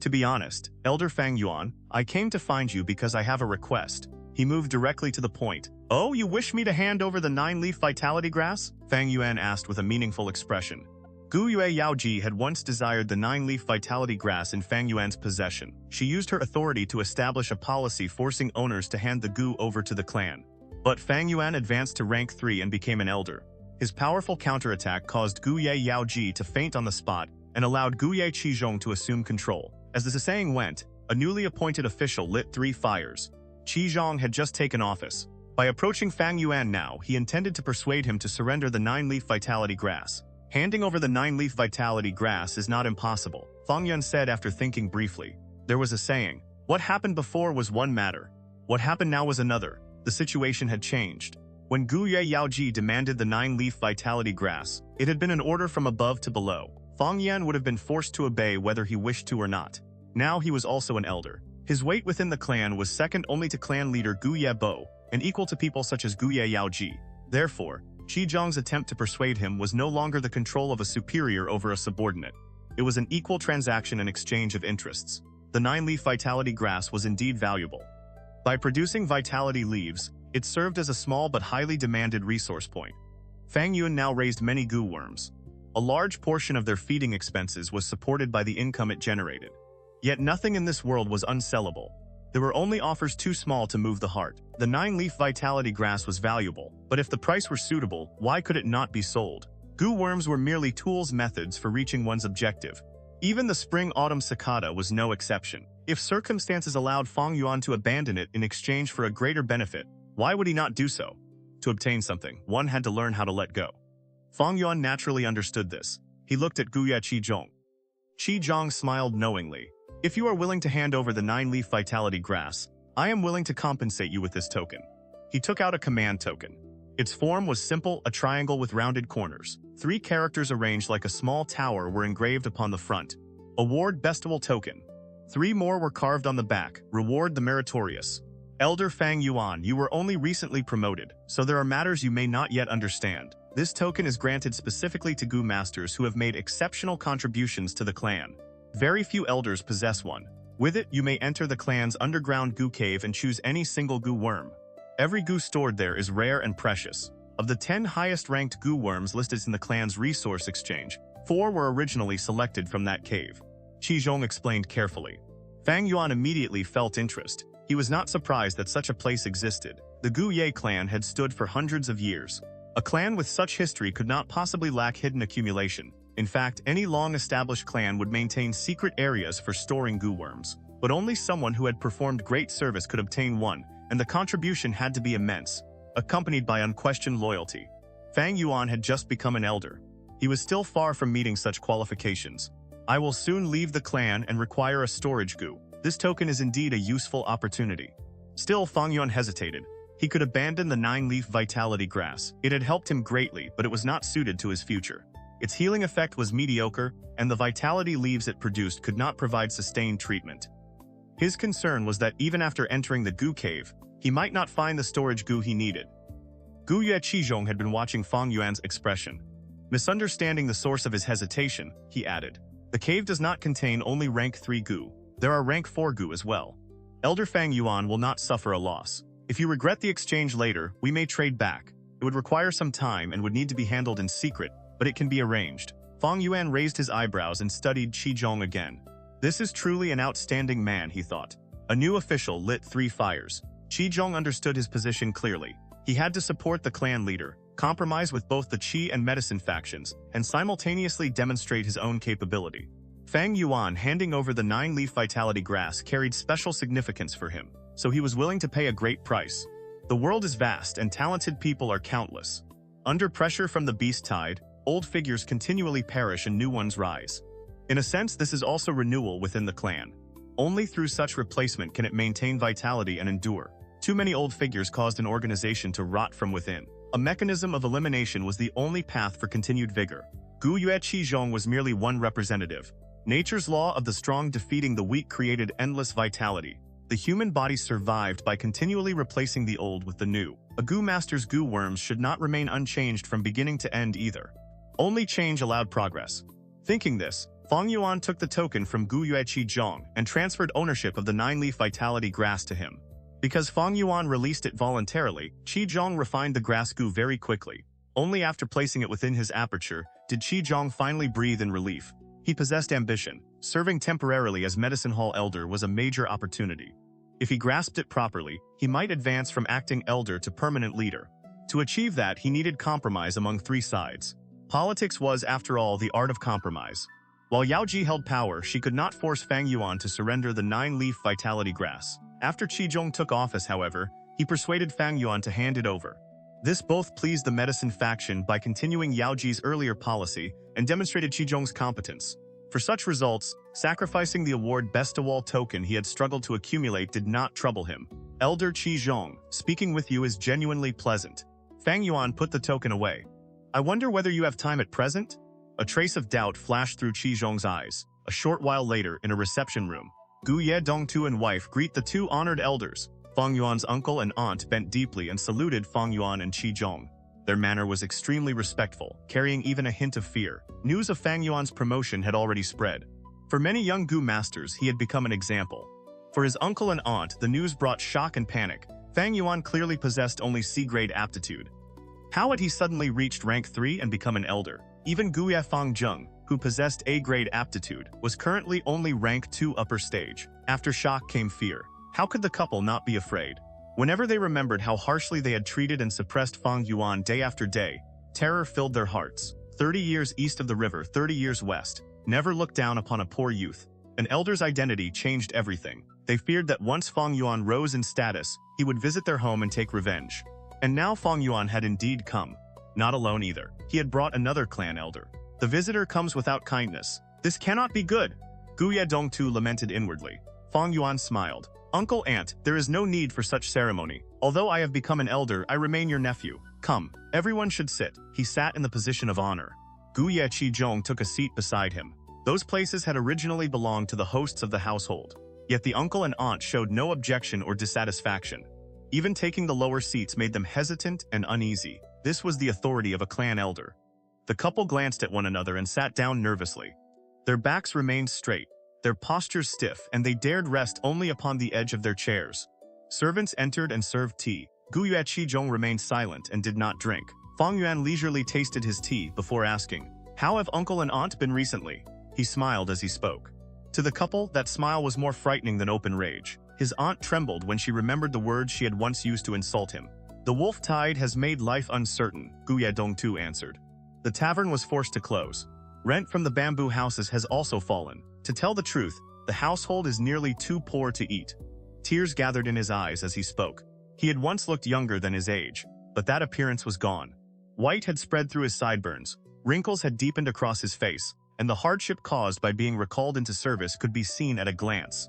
To be honest, Elder Fang Yuan, I came to find you because I have a request. He moved directly to the point. Oh, you wish me to hand over the 9-leaf vitality grass? Fang Yuan asked with a meaningful expression. Gu Yue Yao Ji had once desired the 9-leaf vitality grass in Fang Yuan's possession. She used her authority to establish a policy forcing owners to hand the Gu over to the clan. But Fang Yuan advanced to rank 3 and became an elder. His powerful counterattack caused Gu Yue Yao Ji to faint on the spot and allowed Gu Yue Chi Zhong to assume control. As the saying went, a newly appointed official lit 3 fires. Qi Zhong had just taken office. By approaching Fang Yuan now, he intended to persuade him to surrender the 9-leaf vitality grass. Handing over the 9-leaf vitality grass is not impossible, Fang Yuan said after thinking briefly. There was a saying, what happened before was one matter. What happened now was another. The situation had changed. When Gu Yue Ji demanded the 9-leaf vitality grass, it had been an order from above to below. Fang Yuan would have been forced to obey whether he wished to or not. Now he was also an elder. His weight within the clan was second only to clan leader Gu Yebo, and equal to people such as Gu Yao Ji. Therefore, Qi Zhong's attempt to persuade him was no longer the control of a superior over a subordinate. It was an equal transaction and exchange of interests. The 9-leaf vitality grass was indeed valuable. By producing vitality leaves, it served as a small but highly demanded resource point. Fang Yuan now raised many gu worms. A large portion of their feeding expenses was supported by the income it generated. Yet nothing in this world was unsellable. There were only offers too small to move the heart. The 9-leaf vitality grass was valuable, but if the price were suitable, why could it not be sold? Gu worms were merely tools methods for reaching one's objective. Even the spring-autumn cicada was no exception. If circumstances allowed Fang Yuan to abandon it in exchange for a greater benefit, why would he not do so? To obtain something, one had to learn how to let go. Fang Yuan naturally understood this. He looked at Gu Yue Chi Lian. Qi Zhong smiled knowingly. If you are willing to hand over the 9-leaf vitality grass, I am willing to compensate you with this token. He took out a command token. Its form was simple, a triangle with rounded corners. 3 characters arranged like a small tower were engraved upon the front. Award Bestival Token. 3 more were carved on the back. Reward the Meritorious. Elder Fang Yuan, you were only recently promoted, so there are matters you may not yet understand. This token is granted specifically to Gu Masters who have made exceptional contributions to the clan. Very few elders possess one. With it, you may enter the clan's underground Gu cave and choose any single Gu worm. Every Gu stored there is rare and precious. Of the 10 highest-ranked Gu worms listed in the clan's resource exchange, 4 were originally selected from that cave. Qi Zhong explained carefully. Fang Yuan immediately felt interest. He was not surprised that such a place existed. The Gu Ye clan had stood for hundreds of years. A clan with such history could not possibly lack hidden accumulation. In fact, any long-established clan would maintain secret areas for storing Gu worms. But only someone who had performed great service could obtain one, and the contribution had to be immense, accompanied by unquestioned loyalty. Fang Yuan had just become an elder. He was still far from meeting such qualifications. I will soon leave the clan and require a storage Gu. This token is indeed a useful opportunity. Still, Fang Yuan hesitated. He could abandon the 9-leaf vitality grass. It had helped him greatly, but it was not suited to his future. Its healing effect was mediocre, and the vitality leaves it produced could not provide sustained treatment. His concern was that even after entering the Gu cave, he might not find the storage Gu he needed. Gu Yue Chi Lian had been watching Fang Yuan's expression. Misunderstanding the source of his hesitation, he added, the cave does not contain only rank 3 Gu. There are rank 4 Gu as well. Elder Fang Yuan will not suffer a loss. If you regret the exchange later, we may trade back. It would require some time and would need to be handled in secret, but it can be arranged. Fang Yuan raised his eyebrows and studied Qi Zhong again. This is truly an outstanding man, he thought. A new official lit 3 fires. Qi Zhong understood his position clearly. He had to support the clan leader, compromise with both the Qi and medicine factions, and simultaneously demonstrate his own capability. Fang Yuan handing over the 9-leaf vitality grass carried special significance for him, so he was willing to pay a great price. The world is vast and talented people are countless. Under pressure from the beast tide, old figures continually perish and new ones rise. In a sense, this is also renewal within the clan. Only through such replacement can it maintain vitality and endure. Too many old figures caused an organization to rot from within. A mechanism of elimination was the only path for continued vigor. Gu Yue Chi Lian was merely one representative. Nature's law of the strong defeating the weak created endless vitality. The human body survived by continually replacing the old with the new. A Gu Master's Gu worms should not remain unchanged from beginning to end either. Only change allowed progress. Thinking this, Fang Yuan took the token from Gu Yue Chi Lian and transferred ownership of the 9-leaf vitality grass to him. Because Fang Yuan released it voluntarily, Qi Zhong refined the grass Gu very quickly. Only after placing it within his aperture did Qi Zhong finally breathe in relief. He possessed ambition. Serving temporarily as medicine hall elder was a major opportunity. If he grasped it properly, he might advance from acting elder to permanent leader. To achieve that, he needed compromise among 3 sides. Politics was, after all, the art of compromise. While Yao Ji held power, she could not force Fang Yuan to surrender the 9-leaf vitality grass. After Qizhong took office, however, he persuaded Fang Yuan to hand it over. This both pleased the medicine faction by continuing Yao Ji's earlier policy and demonstrated Qizhong's competence. For such results, sacrificing the award Best of All token he had struggled to accumulate did not trouble him. Elder Qizhong, speaking with you is genuinely pleasant. Fang Yuan put the token away. I wonder whether you have time at present? A trace of doubt flashed through Qizhong's eyes. A short while later, in a reception room, Gu Ye Dongtu and wife greet the two honored elders. Fang Yuan's uncle and aunt bent deeply and saluted Fang Yuan and Qizhong. Their manner was extremely respectful, carrying even a hint of fear. News of Fang Yuan's promotion had already spread. For many young Gu masters, he had become an example. For his uncle and aunt, the news brought shock and panic. Fang Yuan clearly possessed only C-grade aptitude. How had he suddenly reached rank 3 and become an elder? Even Gu Yefangzheng, who possessed A-grade aptitude, was currently only rank 2 upper stage. After shock came fear. How could the couple not be afraid? Whenever they remembered how harshly they had treated and suppressed Fang Yuan day after day, terror filled their hearts. 30 years east of the river, 30 years west. Never look down upon a poor youth. An elder's identity changed everything. They feared that once Fang Yuan rose in status, he would visit their home and take revenge. And now Fang Yuan had indeed come. Not alone either. He had brought another clan elder. The visitor comes without kindness. This cannot be good. Gu Ye Dongtu lamented inwardly. Fang Yuan smiled. Uncle, aunt, there is no need for such ceremony. Although I have become an elder, I remain your nephew. Come, everyone should sit. He sat in the position of honor. Gu Ye Qizhong took a seat beside him. Those places had originally belonged to the hosts of the household. Yet the uncle and aunt showed no objection or dissatisfaction. Even taking the lower seats made them hesitant and uneasy. This was the authority of a clan elder. The couple glanced at one another and sat down nervously. Their backs remained straight, their postures stiff, and they dared rest only upon the edge of their chairs. Servants entered and served tea. Gu Yue Qizhong remained silent and did not drink. Fang Yuan leisurely tasted his tea before asking, "How have uncle and aunt been recently?" He smiled as he spoke. To the couple, that smile was more frightening than open rage. His aunt trembled when she remembered the words she had once used to insult him. The wolf tide has made life uncertain, Gu Ye Dongtu answered. The tavern was forced to close. Rent from the bamboo houses has also fallen. To tell the truth, the household is nearly too poor to eat. Tears gathered in his eyes as he spoke. He had once looked younger than his age, but that appearance was gone. White had spread through his sideburns, wrinkles had deepened across his face, and the hardship caused by being recalled into service could be seen at a glance.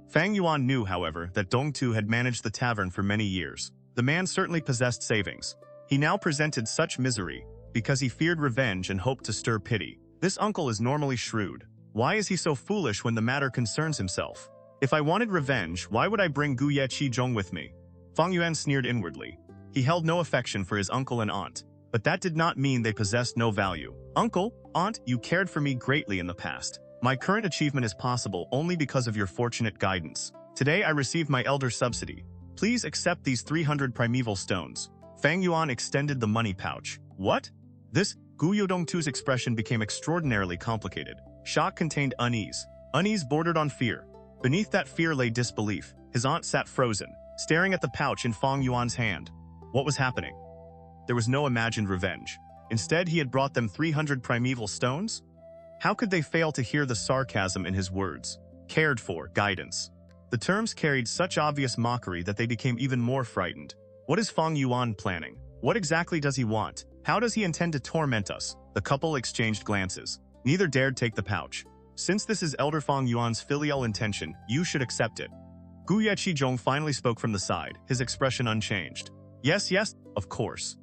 Fang Yuan knew, however, that Dongtu had managed the tavern for many years. The man certainly possessed savings. He now presented such misery because he feared revenge and hoped to stir pity. This uncle is normally shrewd. Why is he so foolish when the matter concerns himself? If I wanted revenge, why would I bring Gu Ye Qizhong with me? Fang Yuan sneered inwardly. He held no affection for his uncle and aunt, but that did not mean they possessed no value. Uncle, aunt, you cared for me greatly in the past. My current achievement is possible only because of your fortunate guidance. Today I received my elder subsidy. Please accept these 300 primeval stones. Fang Yuan extended the money pouch. What? This? Gu Yue Dongtu's expression became extraordinarily complicated. Shock contained unease. Unease bordered on fear. Beneath that fear lay disbelief. His aunt sat frozen, staring at the pouch in Fang Yuan's hand. What was happening? There was no imagined revenge. Instead, he had brought them 300 primeval stones? How could they fail to hear the sarcasm in his words? Cared for, guidance. The terms carried such obvious mockery that they became even more frightened. What is Fang Yuan planning? What exactly does he want? How does he intend to torment us? The couple exchanged glances. Neither dared take the pouch. Since this is Elder Fang Yuan's filial intention, you should accept it. Gu Yue Qizhong finally spoke from the side, his expression unchanged. Yes, yes, of course.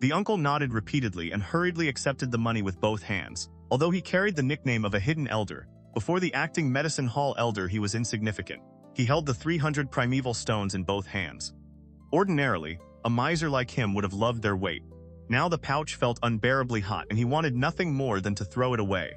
The uncle nodded repeatedly and hurriedly accepted the money with both hands. Although he carried the nickname of a hidden elder, before the acting medicine hall elder he was insignificant. He held the 300 primeval stones in both hands. Ordinarily, a miser like him would have loved their weight. Now the pouch felt unbearably hot and he wanted nothing more than to throw it away.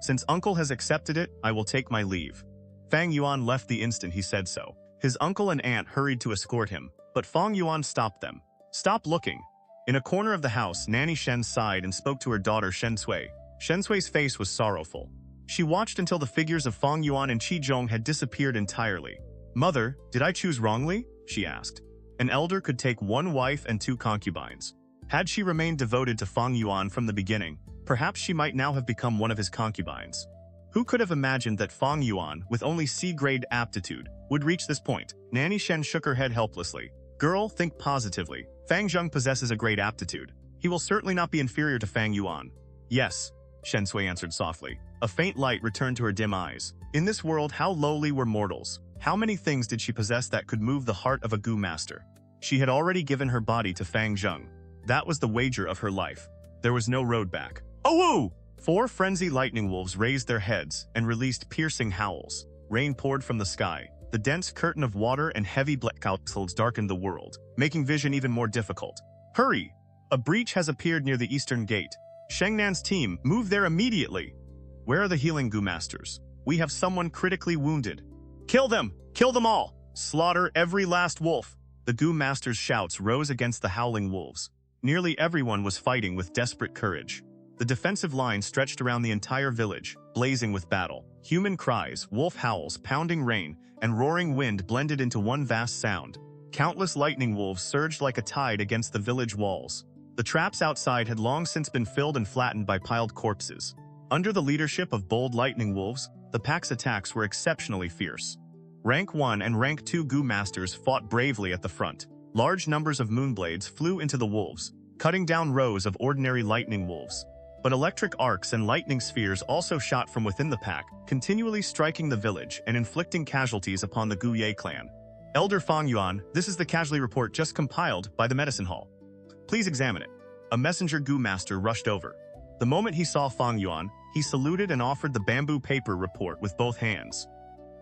Since uncle has accepted it, I will take my leave. Fang Yuan left the instant he said so. His uncle and aunt hurried to escort him, but Fang Yuan stopped them. Stop looking. In a corner of the house, Nanny Shen sighed and spoke to her daughter Shen Cui. Shen Cui's face was sorrowful. She watched until the figures of Fang Yuan and Qizhong had disappeared entirely. Mother, did I choose wrongly? She asked. An elder could take one wife and 2 concubines. Had she remained devoted to Fang Yuan from the beginning, perhaps she might now have become one of his concubines. Who could have imagined that Fang Yuan, with only C-grade aptitude, would reach this point? Nanny Shen shook her head helplessly. Girl, think positively. Fang Zheng possesses a great aptitude. He will certainly not be inferior to Fang Yuan. Yes, Shen Sui answered softly. A faint light returned to her dim eyes. In this world, how lowly were mortals? How many things did she possess that could move the heart of a Gu master? She had already given her body to Fang Zheng. That was the wager of her life. There was no road back. Oh woo! 4 frenzy lightning wolves raised their heads and released piercing howls. Rain poured from the sky. The dense curtain of water and heavy black clouds darkened the world, making vision even more difficult. Hurry! A breach has appeared near the eastern gate. Shengnan's team, move there immediately! Where are the healing Gu masters? We have someone critically wounded. Kill them! Kill them all! Slaughter every last wolf! The Gu masters' shouts rose against the howling wolves. Nearly everyone was fighting with desperate courage. The defensive line stretched around the entire village, blazing with battle. Human cries, wolf howls, pounding rain, and roaring wind blended into one vast sound. Countless lightning wolves surged like a tide against the village walls. The traps outside had long since been filled and flattened by piled corpses. Under the leadership of bold lightning wolves, the pack's attacks were exceptionally fierce. Rank 1 and Rank 2 Gu masters fought bravely at the front. Large numbers of moonblades flew into the wolves, cutting down rows of ordinary lightning wolves. But electric arcs and lightning spheres also shot from within the pack, continually striking the village and inflicting casualties upon the Gu Ye clan. Elder Fang Yuan, this is the casualty report just compiled by the medicine hall. Please examine it. A messenger Gu master rushed over. The moment he saw Fang Yuan, he saluted and offered the bamboo paper report with both hands.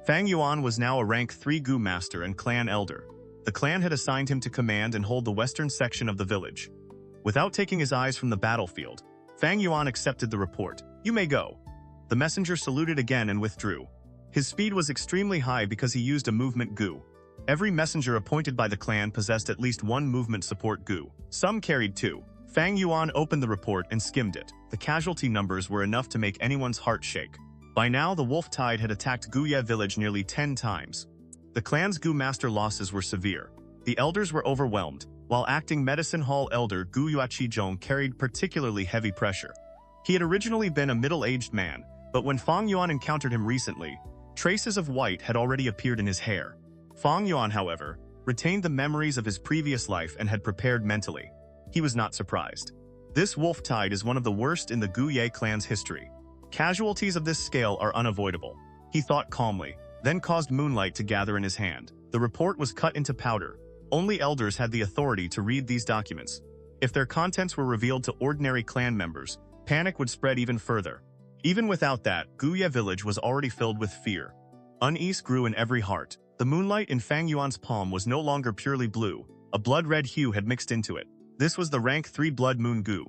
Fang Yuan was now a rank 3 Gu master and clan elder. The clan had assigned him to command and hold the western section of the village. Without taking his eyes from the battlefield, Fang Yuan accepted the report. You may go. The messenger saluted again and withdrew. His speed was extremely high because he used a movement Gu. Every messenger appointed by the clan possessed at least one movement support Gu. Some carried 2. Fang Yuan opened the report and skimmed it. The casualty numbers were enough to make anyone's heart shake. By now, the wolf tide had attacked Gu Ye village nearly 10 times. The clan's Gu master losses were severe. The elders were overwhelmed, while acting medicine hall elder Gu Yue Chi Lian carried particularly heavy pressure. He had originally been a middle-aged man, but when Fang Yuan encountered him recently, traces of white had already appeared in his hair. Fang Yuan, however, retained the memories of his previous life and had prepared mentally. He was not surprised. This wolf tide is one of the worst in the Gu Ye clan's history. Casualties of this scale are unavoidable. He thought calmly, then caused moonlight to gather in his hand. The report was cut into powder. Only elders had the authority to read these documents. If their contents were revealed to ordinary clan members, panic would spread even further. Even without that, Gu Ye village was already filled with fear. Unease grew in every heart. The moonlight in Fang Yuan's palm was no longer purely blue. A blood-red hue had mixed into it. This was the rank 3 Blood Moon Gu.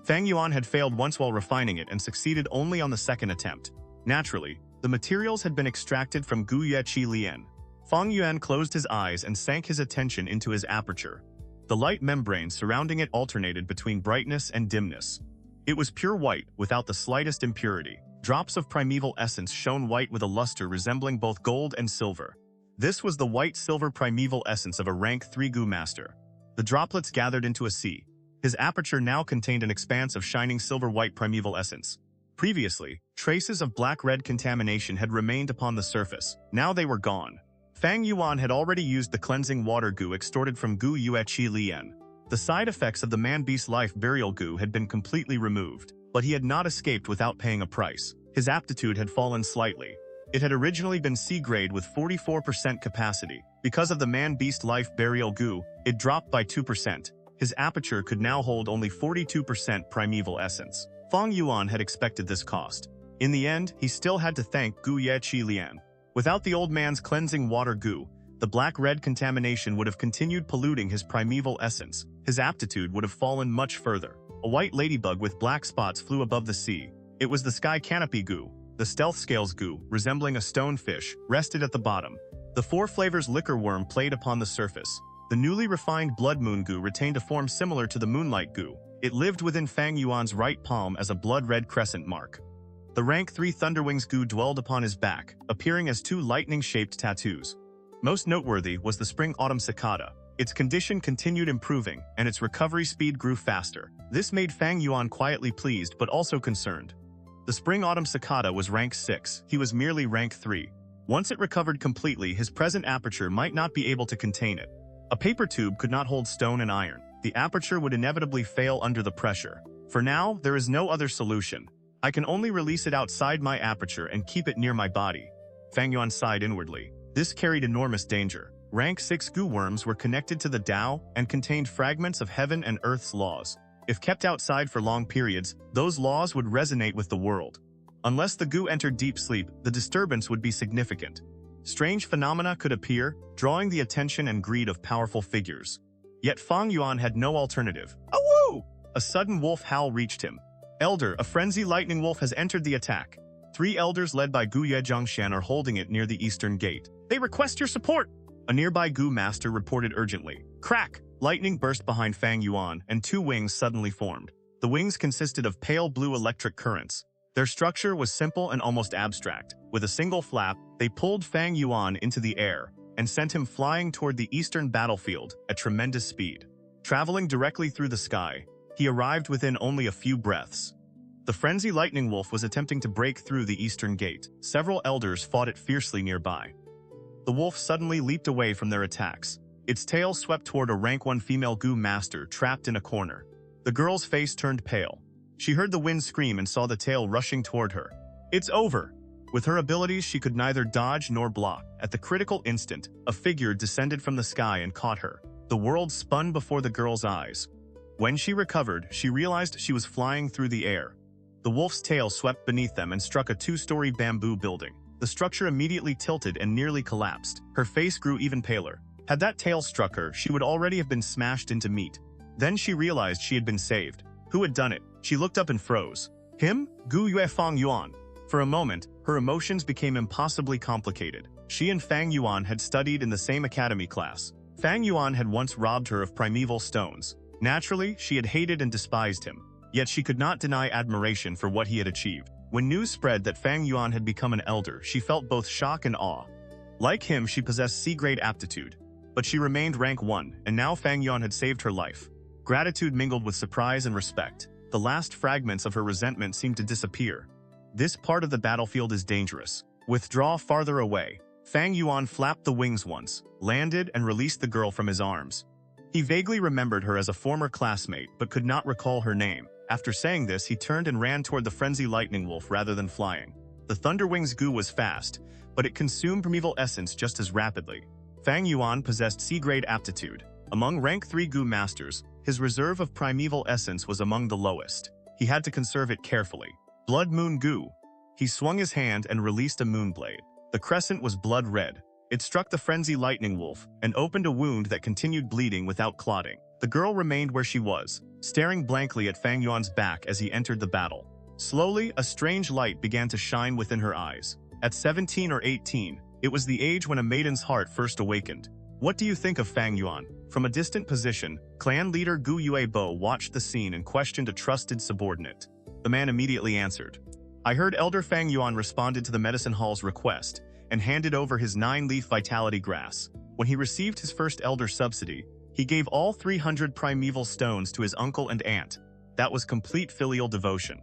Fang Yuan had failed once while refining it and succeeded only on the second attempt. Naturally, the materials had been extracted from Gu Yue Chi Lian. Fang Yuan closed his eyes and sank his attention into his aperture. The light membrane surrounding it alternated between brightness and dimness. It was pure white, without the slightest impurity. Drops of primeval essence shone white with a luster resembling both gold and silver. This was the white-silver primeval essence of a rank 3 Gu master. The droplets gathered into a sea. His aperture now contained an expanse of shining silver-white primeval essence. Previously, traces of black-red contamination had remained upon the surface. Now they were gone. Fang Yuan had already used the cleansing water Gu extorted from Gu Yue Chi Lian. The side effects of the man-beast life burial Gu had been completely removed, but he had not escaped without paying a price. His aptitude had fallen slightly. It had originally been C-grade with 44% capacity. Because of the man-beast life burial Gu, it dropped by 2%. His aperture could now hold only 42% primeval essence. Fang Yuan had expected this cost. In the end, he still had to thank Gu Yue Chi Lian. Without the old man's cleansing water Gu, the black-red contamination would have continued polluting his primeval essence. His aptitude would have fallen much further. A white ladybug with black spots flew above the sea. It was the sky canopy Gu. The stealth scales Gu, resembling a stone fish, rested at the bottom. The 4 flavors liquor worm played upon the surface. The newly refined Blood Moon Gu retained a form similar to the Moonlight Gu. It lived within Fang Yuan's right palm as a blood-red crescent mark. The rank 3 Thunderwings Gu dwelled upon his back, appearing as 2 lightning-shaped tattoos. Most noteworthy was the Spring-Autumn Cicada. Its condition continued improving, and its recovery speed grew faster. This made Fang Yuan quietly pleased but also concerned. The spring-autumn cicada was rank 6, he was merely rank 3. Once it recovered completely, his present aperture might not be able to contain it. A paper tube could not hold stone and iron. The aperture would inevitably fail under the pressure. For now, there is no other solution. I can only release it outside my aperture and keep it near my body. Fang Yuan sighed inwardly. This carried enormous danger. Rank 6 goo worms were connected to the Tao and contained fragments of heaven and earth's laws. If kept outside for long periods, those laws would resonate with the world. Unless the goo entered deep sleep, the disturbance would be significant. Strange phenomena could appear, drawing the attention and greed of powerful figures. Yet Fang Yuan had no alternative. Awoo! A sudden wolf howl reached him. Elder, a frenzy lightning wolf has entered the attack. 3 elders led by Gu Yue Zhangshan are holding it near the eastern gate. They request your support! A nearby Gu master reported urgently. Crack! Lightning burst behind Fang Yuan, and 2 wings suddenly formed. The wings consisted of pale blue electric currents. Their structure was simple and almost abstract. With a single flap, they pulled Fang Yuan into the air and sent him flying toward the eastern battlefield at tremendous speed. Traveling directly through the sky, he arrived within only a few breaths. The frenzy lightning wolf was attempting to break through the eastern gate. Several elders fought it fiercely nearby. The wolf suddenly leaped away from their attacks. Its tail swept toward a rank 1 female Gu master trapped in a corner. The girl's face turned pale. She heard the wind scream and saw the tail rushing toward her. It's over! With her abilities, she could neither dodge nor block. At the critical instant, a figure descended from the sky and caught her. The world spun before the girl's eyes. When she recovered, she realized she was flying through the air. The wolf's tail swept beneath them and struck a 2-story bamboo building. The structure immediately tilted and nearly collapsed. Her face grew even paler. Had that tail struck her, she would already have been smashed into meat. Then she realized she had been saved. Who had done it? She looked up and froze. Him? Gu Yue Fang Yuan. For a moment, her emotions became impossibly complicated. She and Fang Yuan had studied in the same academy class. Fang Yuan had once robbed her of primeval stones. Naturally, she had hated and despised him. Yet she could not deny admiration for what he had achieved. When news spread that Fang Yuan had become an elder, she felt both shock and awe. Like him, she possessed C-grade aptitude. But she remained rank 1, and now Fang Yuan had saved her life. Gratitude mingled with surprise and respect. The last fragments of her resentment seemed to disappear. This part of the battlefield is dangerous. Withdraw farther away. Fang Yuan flapped the wings once, landed, and released the girl from his arms. He vaguely remembered her as a former classmate, but could not recall her name. After saying this, he turned and ran toward the frenzy lightning wolf rather than flying. The Thunderwing's goo was fast, but it consumed primeval essence just as rapidly. Fang Yuan possessed C-grade aptitude. Among rank 3 goo masters, his reserve of primeval essence was among the lowest. He had to conserve it carefully. Blood Moon Goo. He swung his hand and released a moonblade. The crescent was blood red. It struck the frenzy lightning wolf and opened a wound that continued bleeding without clotting. The girl remained where she was, staring blankly at Fang Yuan's back as he entered the battle. Slowly, a strange light began to shine within her eyes. At 17 or 18, it was the age when a maiden's heart first awakened. What do you think of Fang Yuan? From a distant position, clan leader Gu Yue Bo watched the scene and questioned a trusted subordinate. The man immediately answered. I heard Elder Fang Yuan responded to the medicine hall's request and handed over his 9-leaf vitality grass. When he received his first elder subsidy, he gave all 300 primeval stones to his uncle and aunt. That was complete filial devotion.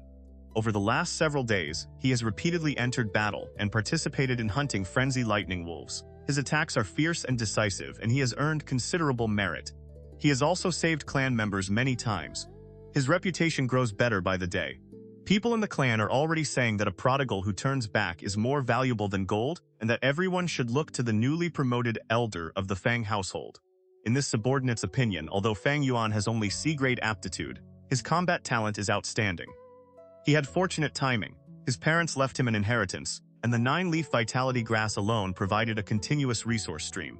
Over the last several days, he has repeatedly entered battle and participated in hunting frenzy lightning wolves. His attacks are fierce and decisive, and he has earned considerable merit. He has also saved clan members many times. His reputation grows better by the day. People in the clan are already saying that a prodigal who turns back is more valuable than gold, and that everyone should look to the newly promoted elder of the Fang household. In this subordinate's opinion, although Fang Yuan has only C-grade aptitude, his combat talent is outstanding. He had fortunate timing. His parents left him an inheritance, and the 9-leaf vitality grass alone provided a continuous resource stream.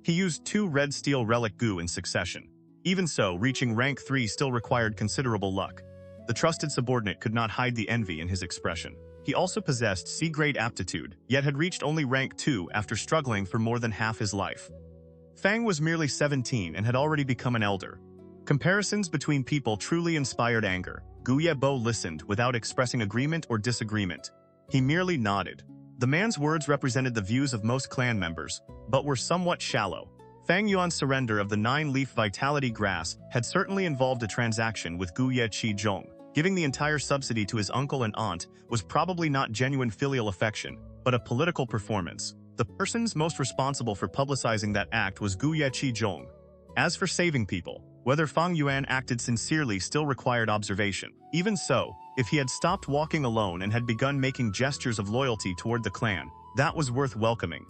He used 2 red steel relic goo in succession. Even so, reaching rank 3 still required considerable luck. The trusted subordinate could not hide the envy in his expression. He also possessed C-grade aptitude, yet had reached only rank 2 after struggling for more than half his life. Fang was merely 17 and had already become an elder. Comparisons between people truly inspired anger. Gu Yue Bo listened without expressing agreement or disagreement. He merely nodded. The man's words represented the views of most clan members, but were somewhat shallow. Fang Yuan's surrender of the 9-leaf vitality grass had certainly involved a transaction with Gu Yue Chi Lian. Giving the entire subsidy to his uncle and aunt was probably not genuine filial affection, but a political performance. The persons most responsible for publicizing that act was Gu Yue Chi Lian. As for saving people, whether Fang Yuan acted sincerely still required observation. Even so, if he had stopped walking alone and had begun making gestures of loyalty toward the clan, that was worth welcoming.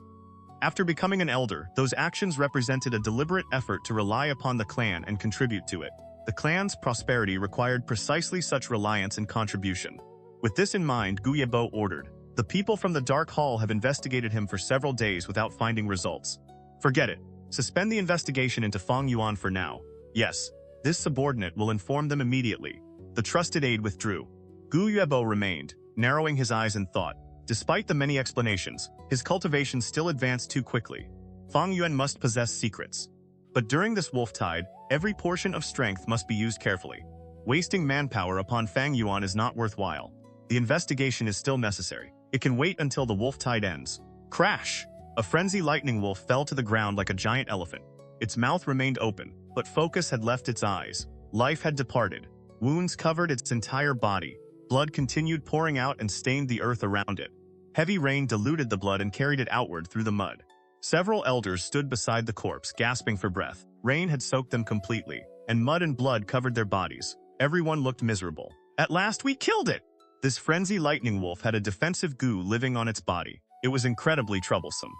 After becoming an elder, those actions represented a deliberate effort to rely upon the clan and contribute to it. The clan's prosperity required precisely such reliance and contribution. With this in mind, Gu Yebo ordered, "The people from the Dark Hall have investigated him for several days without finding results. Forget it. Suspend the investigation into Fang Yuan for now. Yes, this subordinate will inform them immediately." The trusted aide withdrew. Gu Yebo remained, narrowing his eyes in thought. Despite the many explanations, his cultivation still advanced too quickly. Fang Yuan must possess secrets. But during this wolf tide, every portion of strength must be used carefully. Wasting manpower upon Fang Yuan is not worthwhile. The investigation is still necessary. It can wait until the wolf tide ends. Crash! A frenzy lightning wolf fell to the ground like a giant elephant. Its mouth remained open, but focus had left its eyes. Life had departed. Wounds covered its entire body. Blood continued pouring out and stained the earth around it. Heavy rain diluted the blood and carried it outward through the mud. Several elders stood beside the corpse, gasping for breath. Rain had soaked them completely, and mud and blood covered their bodies. Everyone looked miserable. At last we killed it! This frenzy lightning wolf had a defensive goo living on its body. It was incredibly troublesome.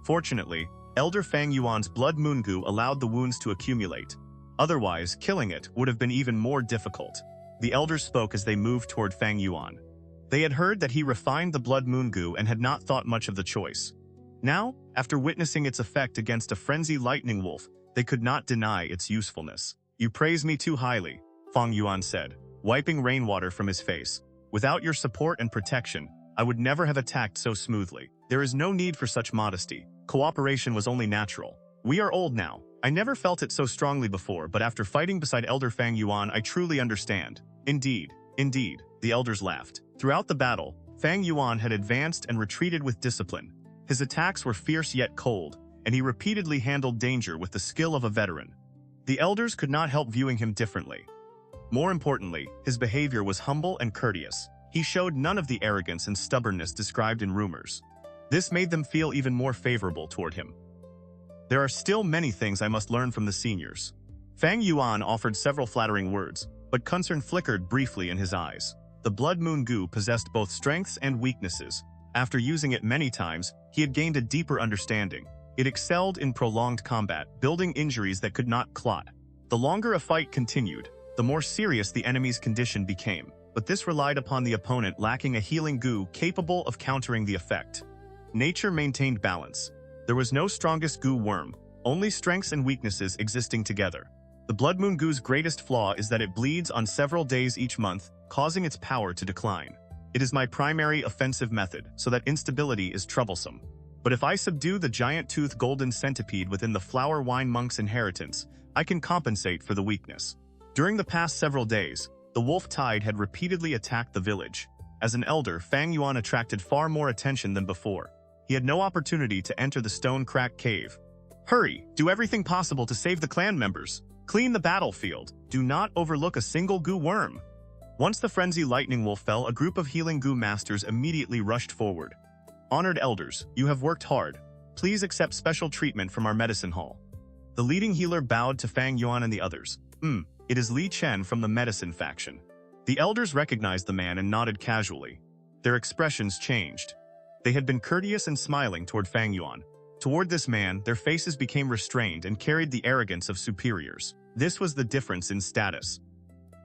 Fortunately, Elder Fang Yuan's blood moon goo allowed the wounds to accumulate. Otherwise, killing it would have been even more difficult. The elders spoke as they moved toward Fang Yuan. They had heard that he refined the blood moon goo and had not thought much of the choice. Now, after witnessing its effect against a frenzy lightning wolf, they could not deny its usefulness. "You praise me too highly," Fang Yuan said, wiping rainwater from his face. "Without your support and protection, I would never have attacked so smoothly. There is no need for such modesty. Cooperation was only natural. We are old now. I never felt it so strongly before, but after fighting beside Elder Fang Yuan, I truly understand." Indeed, the elders laughed. Throughout the battle, Fang Yuan had advanced and retreated with discipline. His attacks were fierce yet cold, and he repeatedly handled danger with the skill of a veteran. The elders could not help viewing him differently. More importantly, his behavior was humble and courteous. He showed none of the arrogance and stubbornness described in rumors. This made them feel even more favorable toward him. "There are still many things I must learn from the seniors." Fang Yuan offered several flattering words, but concern flickered briefly in his eyes. The blood moon goo possessed both strengths and weaknesses. After using it many times, he had gained a deeper understanding. It excelled in prolonged combat, building injuries that could not clot. The longer a fight continued, the more serious the enemy's condition became, but this relied upon the opponent lacking a healing goo capable of countering the effect. Nature maintained balance. There was no strongest goo worm, only strengths and weaknesses existing together. The blood moon goo's greatest flaw is that it bleeds on several days each month, causing its power to decline. It is my primary offensive method, so that instability is troublesome. But if I subdue the giant-toothed golden centipede within the flower wine monk's inheritance, I can compensate for the weakness. During the past several days, the wolf tide had repeatedly attacked the village. As an elder, Fang Yuan attracted far more attention than before. He had no opportunity to enter the stone-cracked cave. "Hurry! Do everything possible to save the clan members. Clean the battlefield. Do not overlook a single goo worm." Once the frenzy lightning wolf fell, a group of healing goo masters immediately rushed forward. "Honored elders, you have worked hard. Please accept special treatment from our medicine hall." The leading healer bowed to Fang Yuan and the others. It is Li Chen from the medicine faction." The elders recognized the man and nodded casually. Their expressions changed. They had been courteous and smiling toward Fang Yuan. Toward this man, their faces became restrained and carried the arrogance of superiors. This was the difference in status.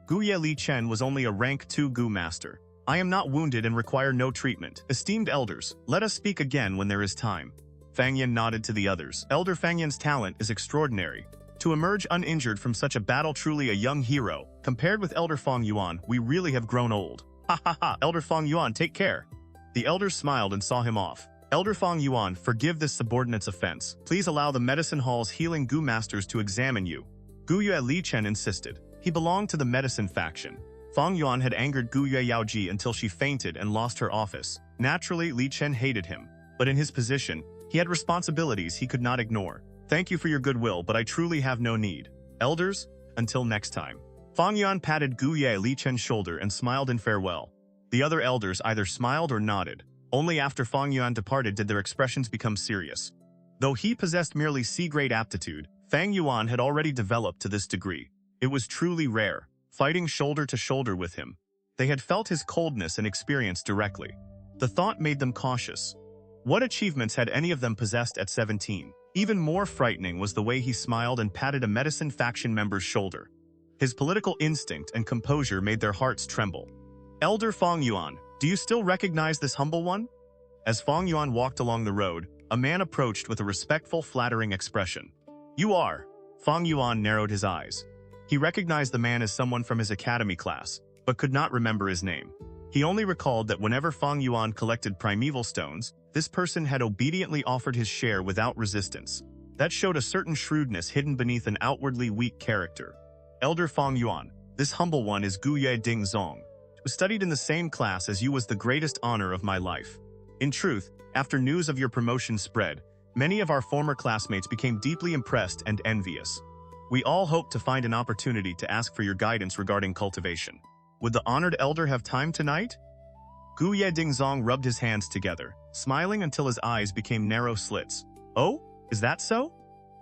Gu Ye Li Chen was only a rank 2 Gu master. "I am not wounded and require no treatment. Esteemed elders, let us speak again when there is time." Fang Yan nodded to the others. Elder Fang Yan's talent is extraordinary. To emerge uninjured from such a battle, truly a young hero. Compared with Elder Fang Yuan, we really have grown old. "Ha ha ha, Elder Fang Yuan, take care." The elders smiled and saw him off. "Elder Fang Yuan, forgive this subordinate's offense. Please allow the medicine hall's healing Gu masters to examine you." Gu Yue Li Chen insisted. He belonged to the medicine faction. Fang Yuan had angered Yue Yao Ji until she fainted and lost her office. Naturally, Li Chen hated him. But in his position, he had responsibilities he could not ignore. "Thank you for your goodwill, but I truly have no need. Elders, until next time." Fang Yuan patted Gu Yue Li's shoulder and smiled in farewell. The other elders either smiled or nodded. Only after Fang Yuan departed did their expressions become serious. Though he possessed merely C-grade aptitude, Fang Yuan had already developed to this degree. It was truly rare, fighting shoulder to shoulder with him. They had felt his coldness and experience directly. The thought made them cautious. What achievements had any of them possessed at 17? Even more frightening was the way he smiled and patted a medicine faction member's shoulder. His political instinct and composure made their hearts tremble. Elder Fang Yuan, do you still recognize this humble one? As Fang Yuan walked along the road, a man approached with a respectful, flattering expression. You are. Fang Yuan narrowed his eyes. He recognized the man as someone from his academy class, but could not remember his name. He only recalled that whenever Fang Yuan collected primeval stones, this person had obediently offered his share without resistance. That showed a certain shrewdness hidden beneath an outwardly weak character. Elder Fang Yuan, this humble one is Gu Yue Zong, who studied in the same class as you was the greatest honor of my life. In truth, after news of your promotion spread, many of our former classmates became deeply impressed and envious. We all hope to find an opportunity to ask for your guidance regarding cultivation. Would the honored elder have time tonight? Gu Yue Zong rubbed his hands together, smiling until his eyes became narrow slits. Oh, is that so?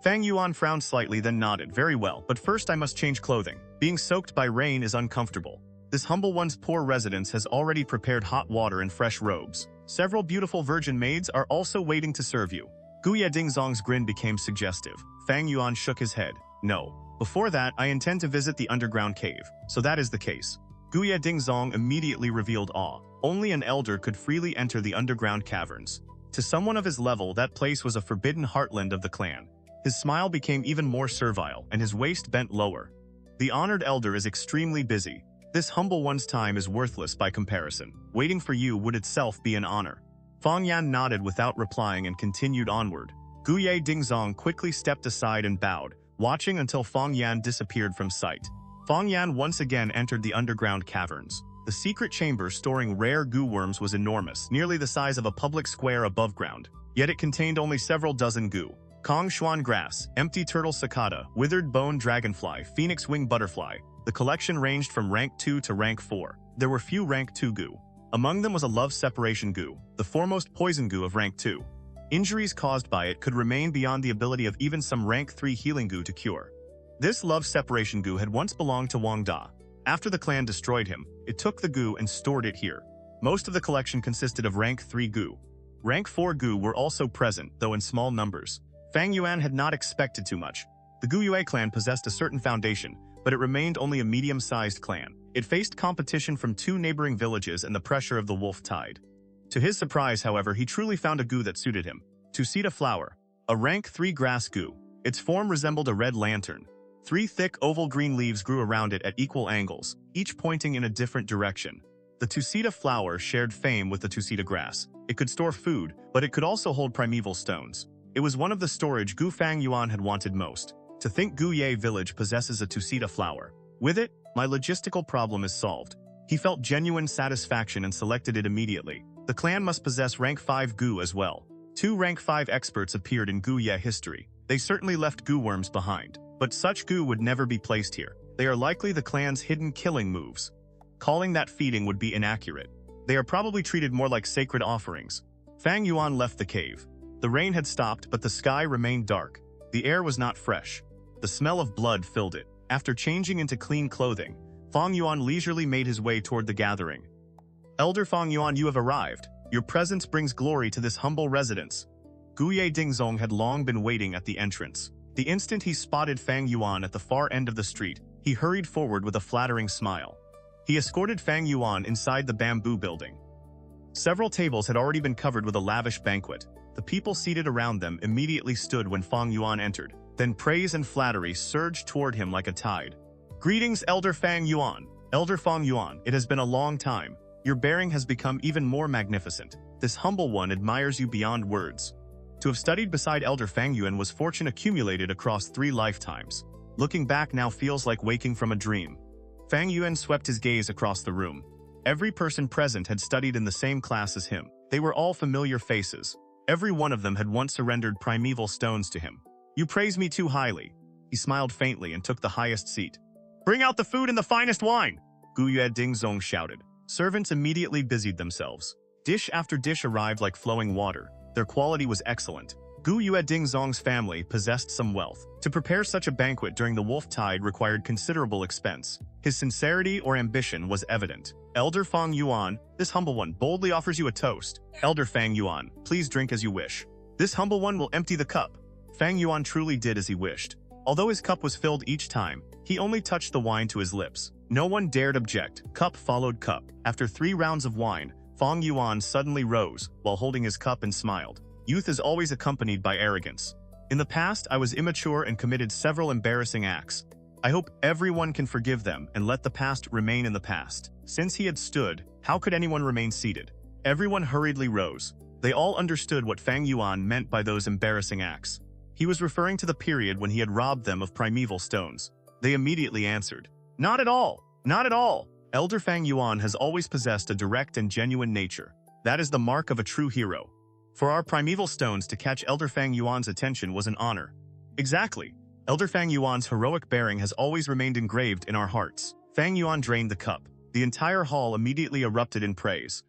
Fang Yuan frowned slightly then nodded. Very well, but first I must change clothing. Being soaked by rain is uncomfortable. This humble one's poor residence has already prepared hot water and fresh robes. Several beautiful virgin maids are also waiting to serve you. Gu Yue Zong's grin became suggestive. Fang Yuan shook his head. No. Before that, I intend to visit the underground cave. So that is the case. Gu Yue Zong immediately revealed awe. Only an elder could freely enter the underground caverns. To someone of his level, that place was a forbidden heartland of the clan. His smile became even more servile, and his waist bent lower. The honored elder is extremely busy. This humble one's time is worthless by comparison. Waiting for you would itself be an honor. Fang Yuan nodded without replying and continued onward. Gu Yue Zong quickly stepped aside and bowed, watching until Fang Yuan disappeared from sight. Fang Yuan once again entered the underground caverns. The secret chamber storing rare goo worms was enormous, nearly the size of a public square above ground. Yet it contained only several dozen goo. Kong Xuan grass, empty turtle cicada, withered bone dragonfly, phoenix wing butterfly. The collection ranged from rank 2 to rank 4. There were few rank 2 goo. Among them was a love separation goo, the foremost poison goo of rank 2. Injuries caused by it could remain beyond the ability of even some rank 3 healing goo to cure. This love separation goo had once belonged to Wang Da. After the clan destroyed him, it took the goo and stored it here. Most of the collection consisted of rank 3 goo. Rank 4 goo were also present, though in small numbers. Fang Yuan had not expected too much. The Gu Yue clan possessed a certain foundation, but it remained only a medium-sized clan. It faced competition from 2 neighboring villages and the pressure of the wolf tide. To his surprise, however, he truly found a goo that suited him. Tusita flower, a rank 3 grass goo. Its form resembled a red lantern. 3 thick oval green leaves grew around it at equal angles, each pointing in a different direction. The Tusita flower shared fame with the Tusita grass. It could store food, but it could also hold primeval stones. It was one of the storage Gu Fang Yuan had wanted most. To think Gu Ye village possesses a Tusita flower. With it, my logistical problem is solved. He felt genuine satisfaction and selected it immediately. The clan must possess rank 5 Gu as well. 2 rank 5 experts appeared in Gu Ye history. They certainly left Gu worms behind. But such Gu would never be placed here. They are likely the clan's hidden killing moves. Calling that feeding would be inaccurate. They are probably treated more like sacred offerings. Fang Yuan left the cave. The rain had stopped, but the sky remained dark. The air was not fresh. The smell of blood filled it. After changing into clean clothing, Fang Yuan leisurely made his way toward the gathering. Elder Fang Yuan, you have arrived. Your presence brings glory to this humble residence. Gu Yue Zong had long been waiting at the entrance. The instant he spotted Fang Yuan at the far end of the street, he hurried forward with a flattering smile. He escorted Fang Yuan inside the bamboo building. Several tables had already been covered with a lavish banquet. The people seated around them immediately stood when Fang Yuan entered. Then praise and flattery surged toward him like a tide. Greetings, Elder Fang Yuan. Elder Fang Yuan, it has been a long time. Your bearing has become even more magnificent. This humble one admires you beyond words. To have studied beside Elder Fang Yuan was fortune accumulated across 3 lifetimes. Looking back now feels like waking from a dream. Fang Yuan swept his gaze across the room. Every person present had studied in the same class as him. They were all familiar faces. Every one of them had once surrendered primeval stones to him. You praise me too highly. He smiled faintly and took the highest seat. Bring out the food and the finest wine! Gu Yue Dingzong shouted. Servants immediately busied themselves. Dish after dish arrived like flowing water. Their quality was excellent. Gu Yue Dingzong's family possessed some wealth. To prepare such a banquet during the wolf tide required considerable expense. His sincerity or ambition was evident. Elder Fang Yuan, this humble one, boldly offers you a toast. Elder Fang Yuan, please drink as you wish. This humble one will empty the cup. Fang Yuan truly did as he wished. Although his cup was filled each time, he only touched the wine to his lips. No one dared object. Cup followed cup. After 3 rounds of wine, Fang Yuan suddenly rose while holding his cup and smiled. Youth is always accompanied by arrogance. In the past, I was immature and committed several embarrassing acts. I hope everyone can forgive them and let the past remain in the past. Since he had stood, how could anyone remain seated? Everyone hurriedly rose. They all understood what Fang Yuan meant by those embarrassing acts. He was referring to the period when he had robbed them of primeval stones. They immediately answered, "Not at all! Not at all! Elder Fang Yuan has always possessed a direct and genuine nature. That is the mark of a true hero. For our primeval stones to catch Elder Fang Yuan's attention was an honor." Exactly. Elder Fang Yuan's heroic bearing has always remained engraved in our hearts. Fang Yuan drained the cup. The entire hall immediately erupted in praise.